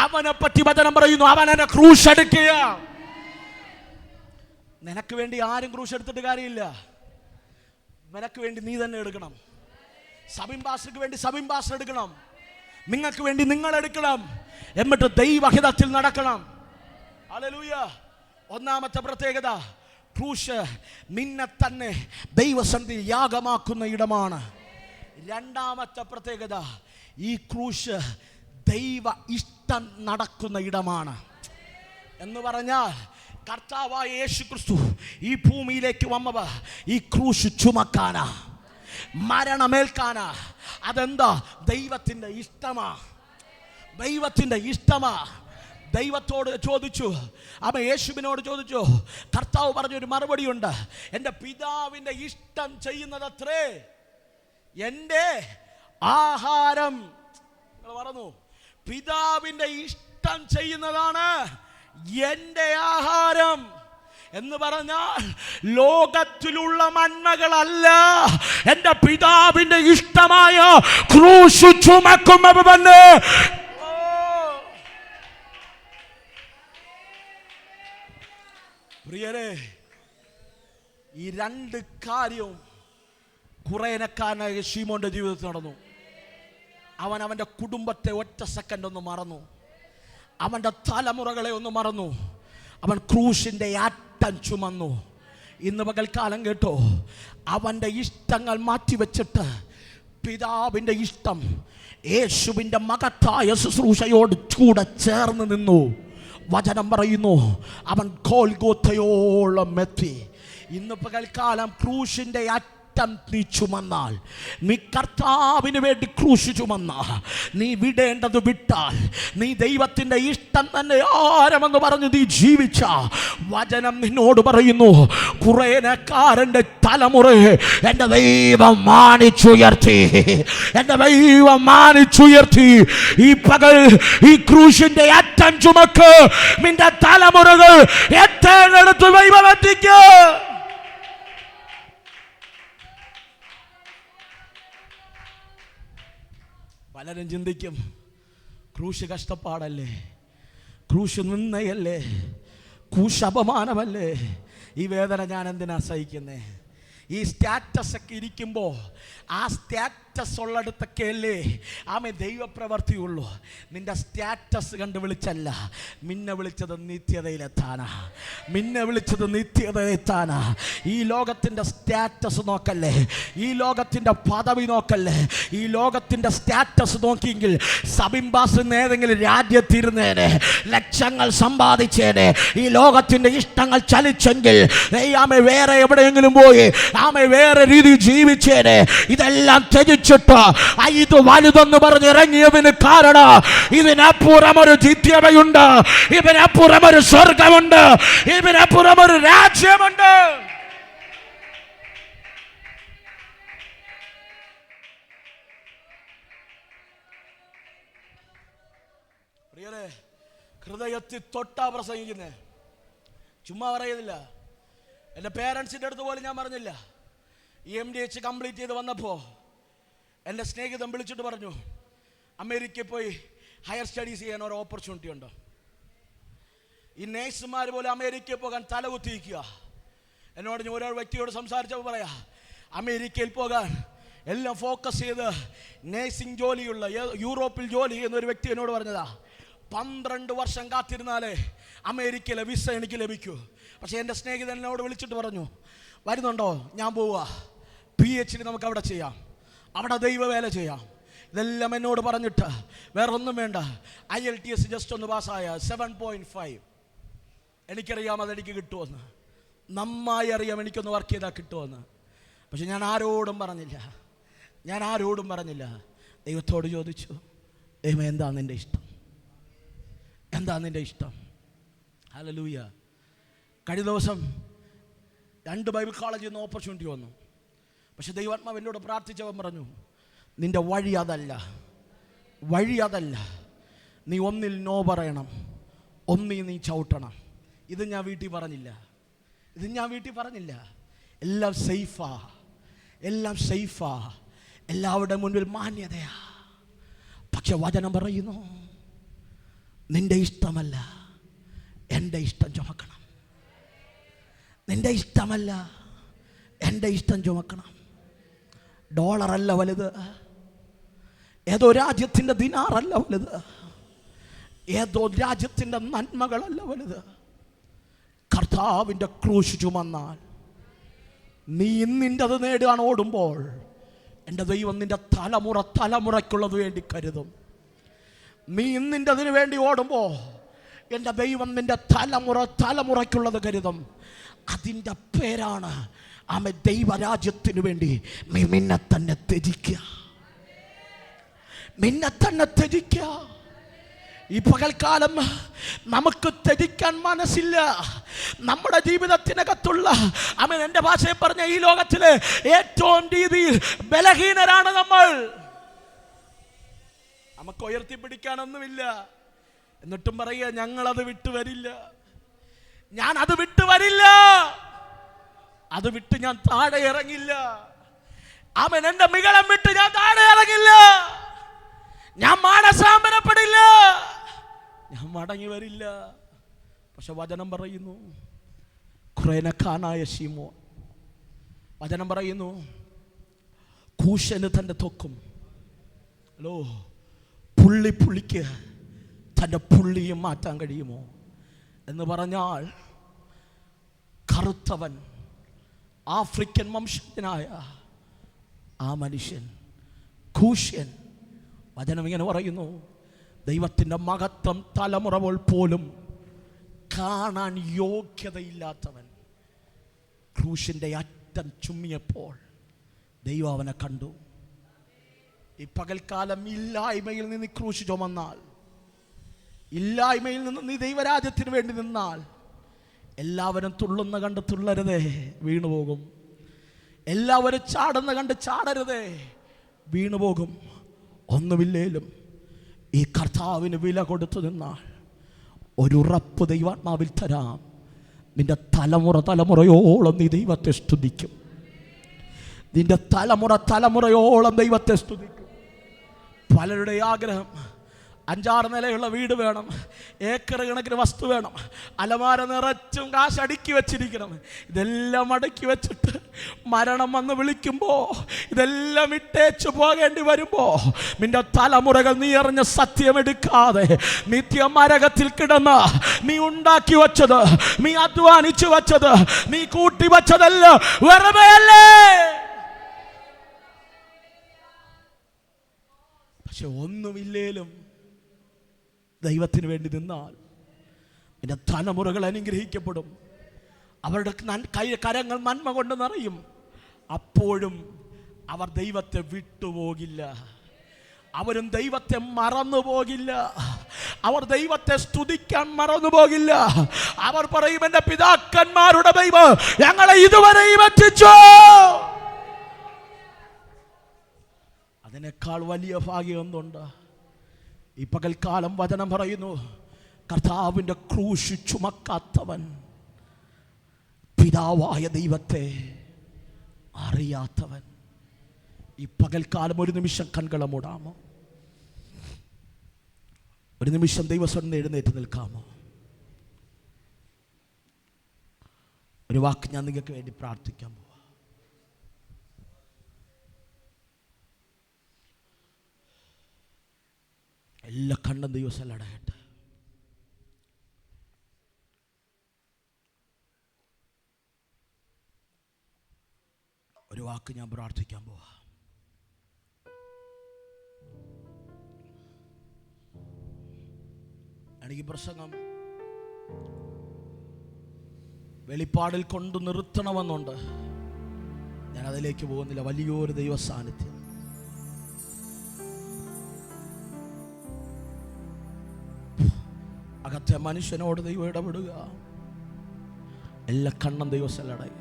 അവനെ പറ്റി വചനം പറയുന്നു, അവൻ എന്നെ ക്രൂശ് എടുക്കുക. നിനക്ക് വേണ്ടി ആരും ക്രൂശ് എടുത്തിട്ട് കാര്യമില്ല, നിനക്ക് വേണ്ടി നീ തന്നെ എടുക്കണം. സബിൻ പാസ്റ്റർക്ക് വേണ്ടി സബിൻ പാസ്റ്റർ എടുക്കണം, നിങ്ങൾക്ക് വേണ്ടി നിങ്ങൾ എടുക്കണം, എന്നിട്ട് ദൈവഹിതത്തിൽ നടക്കണം. ഹല്ലേലൂയ. ഒന്നാമത്തെ പ്രത്യേകത, ക്രൂശ് നിന്നെ തന്നെ ദൈവസന്നിധി യാഗമാക്കുന്ന ഇടമാണ്. രണ്ടാമത്തെ പ്രത്യേകത, ഈ ക്രൂശ് ദൈവ ഇഷ്ടം നടക്കുന്ന ഇടമാണ്. എന്ന് പറഞ്ഞാൽ കർത്താവായ യേശു ക്രിസ്തു ഈ ഭൂമിയിലേക്ക് വന്നവ ഈ ക്രൂശ് ചുമക്കാനാ, മരണമേൽക്കാനാ. അതെന്താ? ദൈവത്തിൻ്റെ ഇഷ്ടമാ, ദൈവത്തിൻ്റെ ഇഷ്ടമാ. ദൈവത്തോട് ചോദിച്ചു, അവൻ യേശുവിനോട് ചോദിച്ചു. കർത്താവ് പറഞ്ഞൊരു മറുപടിയുണ്ട്, എൻ്റെ പിതാവിൻ്റെ ഇഷ്ടം ചെയ്യുന്നതത്രേ എൻ്റെ ആഹാരം. നിങ്ങൾ പറഞ്ഞു, പിതാവിൻ്റെ ഇഷ്ടം ചെയ്യുന്നതാണ് എൻ്റെ ആഹാരം. എന്ന് പറഞ്ഞാൽ ലോകത്തിലുള്ള നന്മകളല്ല, എൻ്റെ പിതാവിൻ്റെ ഇഷ്ടമായ ക്രൂശ് ചുമക്കുന്നവന്. പ്രിയരെ, ഈ രണ്ട് കാര്യവും കുറേനക്കാരനായ ശീമോന്റെ ജീവിതത്തിൽ നടന്നു. അവൻ അവൻ്റെ കുടുംബത്തെ ഒറ്റ സെക്കൻഡ് ഒന്ന് മറന്നു, അവൻ്റെ തലമുറകളെ ഒന്ന് മറന്നു. അവൻ ക്രൂശിൻ്റെ അറ്റം ചുമന്നു. ഇന്ന് പകൽക്കാലം കേട്ടോ, അവൻ്റെ ഇഷ്ടങ്ങൾ മാറ്റിവെച്ചിട്ട് പിതാവിൻ്റെ ഇഷ്ടം യേശുവിൻ്റെ മഹത്തായ ശുശ്രൂഷയോട് കൂടെ ചേർന്ന് നിന്നു. വചനം പറയുന്നു, അവൻ ഗോൽഗോഥയോളം എത്തി. ഇന്ന് പകൽക്കാലം ക്രൂശിൻ്റെ അറ്റം നീ ചുമന്നാൽ, നീ കർത്താവിന് വേണ്ടി ക്രൂശ് ചുമന്ന, നീ വിടേണ്ടത് വിട്ടാൽ, നീ ദൈവത്തിൻ്റെ ഇഷ്ടം തന്നെ ആരെന്ന് പറഞ്ഞ് നീ ജീവിച്ച, വചനം നിന്നോട് പറയുന്നു, കുറേനക്കാരൻ്റെ തലമുറയെ എൻ്റെ ദൈവം മാനിച്ചുയർത്തി, എൻ്റെ ദൈവം മാനിച്ചുയർത്തി. ഈ പകൽ ഈ ക്രൂശിൻ്റെ അറ്റം ചുമക്ക്, നിന്റെ തലമുറകൾ എത്തേണ്ടടുത്ത് ദൈവം എത്തിക്ക്. പലരും ചിന്തിക്കും, ക്രൂശ് കഷ്ടപ്പാടല്ലേ, ക്രൂശ് നിന്നയല്ലേ, ക്രൂശ് അപമാനമല്ലേ, ഈ വേദന ഞാൻ എന്തിനാ സഹിക്കുന്നേ, ഈ സ്റ്റാറ്റസ് ഒക്കെ ഇരിക്കുമ്പോൾ ആ സ്റ്റാറ്റസ് ഉള്ളിടത്തൊക്കെ അല്ലേ ദൈവപ്രവർത്തിയുള്ളൂ. നിന്റെ സ്റ്റാറ്റസ് കണ്ട് വിളിച്ചല്ല, നിന്നെ വിളിച്ചത് നിത്യതയിലെത്താനാ. നിന്നെ വിളിച്ചത് നിത്യതയിലെത്താനാ. ഈ ലോകത്തിൻ്റെ സ്റ്റാറ്റസ് നോക്കല്ലേ, ഈ ലോകത്തിൻ്റെ പദവി നോക്കല്ലേ. ഈ ലോകത്തിൻ്റെ സ്റ്റാറ്റസ് നോക്കിയെങ്കിൽ സബിംബാസിന് ഏതെങ്കിലും രാജ്യത്തിരുന്നേനെ, ലക്ഷങ്ങൾ സമ്പാദിച്ചേനെ. ഈ ലോകത്തിൻ്റെ ഇഷ്ടങ്ങൾ ചലിച്ചെങ്കിൽ വേറെ എവിടെയെങ്കിലും പോയി വേറെ രീതി ജീവിച്ചേനെ. ഇതെല്ലാം ത്യജിച്ചിട്ട് ഇത് വലുതെന്ന് പറഞ്ഞിറങ്ങിയതിന് കാരണം ഇതിനപ്പുറം ഒരു നിത്യതയുണ്ട്, ഇതിനപ്പുറം ഒരു സ്വർഗമുണ്ട്, ഇതിനപ്പുറം ഒരു രാജ്യമുണ്ട്. പ്രിയരെ, ഹൃദയത്തിൽ തൊട്ടാ പ്രസംഗിക്കുന്നേ, ചുമ്മാ പറയുന്നില്ല. എൻ്റെ പേരൻസിൻ്റെ അടുത്ത് പോലും ഞാൻ പറഞ്ഞില്ല. MDH കംപ്ലീറ്റ് ചെയ്ത് വന്നപ്പോൾ എൻ്റെ സ്നേഹിതൻ വിളിച്ചിട്ട് പറഞ്ഞു, അമേരിക്കയിൽ പോയി ഹയർ സ്റ്റഡീസ് ചെയ്യാൻ ഒരു ഓപ്പർച്യൂണിറ്റി ഉണ്ടോ? ഈ നേഴ്സുമാർ പോലും അമേരിക്കയിൽ പോകാൻ തലകുത്തിയിരിക്കുക. എന്നോട് ഞാൻ ഓരോ വ്യക്തിയോട് സംസാരിച്ചപ്പോൾ പറയാ, അമേരിക്കയിൽ പോകാൻ എല്ലാം ഫോക്കസ് ചെയ്ത് നേഴ്സിംഗ് ജോലിയുള്ള യൂറോപ്പിൽ ജോലി ചെയ്യുന്ന ഒരു വ്യക്തി എന്നോട് പറഞ്ഞതാ, 12 വർഷം കാത്തിരുന്നാലേ അമേരിക്കയിലെ വിസ എനിക്ക് ലഭിക്കൂ. പക്ഷേ എൻ്റെ സ്നേഹിതൻ എന്നോട് വിളിച്ചിട്ട് പറഞ്ഞു, വരുന്നുണ്ടോ? ഞാൻ പോവുക, PhD നമുക്ക് അവിടെ ചെയ്യാം, അവിടെ ദൈവവേല ചെയ്യാം. ഇതെല്ലാം എന്നോട് പറഞ്ഞിട്ട് വേറെ ഒന്നും വേണ്ട, IELTS ജസ്റ്റ് ഒന്ന് പാസ്സായ 7.5 എനിക്കറിയാം അതെനിക്ക് കിട്ടുമെന്ന്, നന്നായി അറിയാം എനിക്കൊന്ന് വർക്ക് ചെയ്താൽ കിട്ടുമെന്ന്. പക്ഷെ ഞാൻ ആരോടും പറഞ്ഞില്ല. ദൈവത്തോട് ചോദിച്ചു, ദൈവം എന്താ നിൻ്റെ ഇഷ്ടം? ഹല്ലേലൂയ. കഴിഞ്ഞ ദിവസം 2 ബൈബിൾ കോളേജിൽ നിന്ന് ഓപ്പർച്യൂണിറ്റി വന്നു. പക്ഷെ ദൈവാത്മാവ് എന്നോട് പ്രാർത്ഥിച്ചവൻ പറഞ്ഞു, നിൻ്റെ വഴി അതല്ല. നീ ഒന്നിൽ നോ പറയണം, ഒന്നിൽ നീ ചവിട്ടണം. ഇത് ഞാൻ വീട്ടിൽ പറഞ്ഞില്ല. എല്ലാം സേഫാ, എല്ലാവരുടെ മുൻപിൽ മാന്യതയാ. പക്ഷെ വചനം പറയുന്നു, നിന്റെ ഇഷ്ടമല്ല എൻ്റെ ഇഷ്ടം ചുമക്കണം. നിന്റെ ഇഷ്ടമല്ല എൻ്റെ ഇഷ്ടം ചുമക്കണം. ഡോളറല്ല വലുത്, ഏതോ രാജ്യത്തിൻ്റെ ദിനാറല്ല വലുത്, ഏതോ രാജ്യത്തിൻ്റെ നന്മകളല്ല വലുത്. കർത്താവിൻ്റെ ക്രൂശ് ചുമന്നാൽ നീ ഇന്നിൻ്റെത് നേടാൻ ഓടുമ്പോൾ എൻ്റെ ദൈവം നിൻ്റെ തലമുറയ്ക്കുള്ളത് വേണ്ടി കരുതും. നീ ഇന്നിൻ്റെതിന് വേണ്ടി ഓടുമ്പോൾ എൻ്റെ ദൈവം നിൻ്റെ തലമുറയ്ക്കുള്ളത് കരുതും. അതിൻ്റെ പേരാണ് ദൈവരാജ്യത്തിന് വേണ്ടി നിന്നെ തന്നെ ത്യജിക്കുക. ഈ പകൽക്കാലം നമുക്ക് ത്യജിക്കാൻ മനസ്സില്ല. നമ്മുടെ ജീവിതത്തിനകത്തുള്ള എൻ്റെ ഭാഷയിൽ പറഞ്ഞ ഈ ലോകത്തിലെ ഏറ്റവും രീതിയിൽ ബലഹീനരാണ് നമ്മൾ. നമുക്ക് ഉയർത്തിപ്പിടിക്കാനൊന്നുമില്ല. എന്നിട്ടും പറയുക, ഞാനത് വിട്ടു വരില്ല, അത് വിട്ട് ഞാൻ താഴെ ഇറങ്ങില്ല. എൻ്റെ മികളം വിട്ട് ഞാൻ താഴെ ഇറങ്ങില്ല. ഞാൻ മാനസാന്തരപ്പെടില്ല, ഞാൻ മടങ്ങി വരില്ല. പക്ഷെ വചനം പറയുന്നു, ഖുറേനക്കാനായ ശീമോൻ വചനം പറയുന്നു, കൂശന് തൻ്റെ ത്വക്കും, പുള്ളിക്ക് തൻ്റെ പുള്ളിയും മാറ്റാൻ കഴിയുമോ എന്ന് പറഞ്ഞാൽ, കറുത്തവൻ ആഫ്രിക്കൻ വംശജനായ ആ മനുഷ്യൻ കൂശ്യൻ, വചനം ഇങ്ങനെ പറയുന്നു, ദൈവത്തിൻ്റെ മഹത്വം തലമുറകൾ പോലും കാണാൻ യോഗ്യതയില്ലാത്തവൻ ക്രൂശിൻ്റെ അറ്റം ചുമ്മിയപ്പോൾ ദൈവം അവനെ കണ്ടു. ഈ പകൽക്കാലം ഇല്ലായ്മയിൽ നിന്ന് ക്രൂശ് ചുമന്നാൽ, ഇല്ലായ്മയിൽ നിന്ന് നീ ദൈവരാജ്യത്തിന് വേണ്ടി നിന്നാൽ, എല്ലാവരും തുള്ളുന്ന കണ്ട് തുള്ളരുതേ, വീണുപോകും. എല്ലാവരും ചാടുന്ന കണ്ട് ചാടരുതേ, വീണുപോകും. ഒന്നുമില്ലേലും ഈ കർത്താവിന് വില കൊടുത്തു നിന്നാൽ ഒരു ഉറപ്പ് ദൈവാത്മാവിൽ തരാം, നിന്റെ തലമുറയോളം നീ ദൈവത്തെ സ്തുതിക്കും. നിന്റെ തലമുറയോളം ദൈവത്തെ സ്തുതിക്കും. പലരുടെ ആഗ്രഹം 5-6 നിലയുള്ള വീട് വേണം, ഏക്കർ കണക്കിന് വസ്തു വേണം, അലമാര നിറച്ചും കാശ് അടുക്കി വെച്ചിരിക്കണം. ഇതെല്ലാം അടുക്കി വെച്ചിട്ട് മരണം വന്ന് വിളിക്കുമ്പോൾ ഇതെല്ലാം ഇട്ടേച്ചു പോകേണ്ടി വരുമ്പോൾ നിന്റെ തലമുറകൾ നീ അറിഞ്ഞ സത്യം എടുക്കാതെ നിത്യമരകത്തിൽ കിടന്ന് നീ ഉണ്ടാക്കി വച്ചത്, നീ അധ്വാനിച്ചു വച്ചത്, നീ കൂട്ടി വച്ചതല്ല, വെറുതെയല്ലേ. പക്ഷെ ഒന്നുമില്ലേലും ദൈവത്തിന് വേണ്ടി നിന്നാൽ നിന്റെ തലമുറകൾ അനുഗ്രഹിക്കപ്പെടും. അവരുടെ കരങ്ങൾ നന്മ കൊണ്ട് നിറയും. അപ്പോഴും അവർ ദൈവത്തെ വിട്ടുപോകില്ല, അവരും ദൈവത്തെ മറന്നു പോകില്ല, അവർ ദൈവത്തെ സ്തുതിക്കാൻ മറന്നു പോകില്ല. അവർ പറയും, എൻ്റെ പിതാക്കന്മാരുടെ ദൈവം ഞങ്ങളെ ഇതുവരെയും എത്തിച്ചു. അതിനേക്കാൾ വലിയ ഭാഗ്യം എന്തുണ്ട്? ഈ പകൽക്കാലം വചനം പറയുന്നു, കർത്താവിൻ്റെ ക്രൂശ് ചുമക്കാത്തവൻ പിതാവായ ദൈവത്തെ അറിയാത്തവൻ. ഈ പകൽക്കാലം ഒരു നിമിഷം കൺകള മൂടാമോ? ഒരു നിമിഷം ദൈവസ്വരം എഴുന്നേറ്റ് നിൽക്കാമോ? ഒരു വാക്ക് ഞാൻ നിങ്ങൾക്ക് വേണ്ടി പ്രാർത്ഥിക്കാൻ പോവാ. എല്ലാ കണ്ണും ദൈവസ്ഥലം അടയട്ടെ. ഒരു വാക്ക് ഞാൻ പ്രാർത്ഥിക്കാൻ പോവാ. എനിക്ക് പ്രസംഗം വെളിപ്പാടിൽ കൊണ്ട് നിർത്തണമെന്നുണ്ട്. ഞാൻ അതിലേക്ക് പോകുന്നില്ല. വലിയൊരു ദൈവ സാന്നിധ്യം അകത്തെ മനുഷ്യനോട് ദൈവം ഇടപെടുക. എല്ലാ കണ്ണും ദൈവസ്ഥലടയി.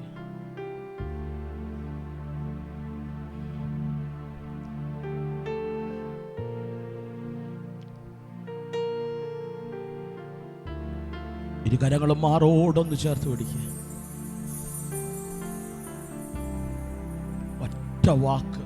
ഇരു കരങ്ങളും മാറോടൊന്ന് ചേർത്ത് പിടിക്കുക. ഒറ്റ വാക്ക്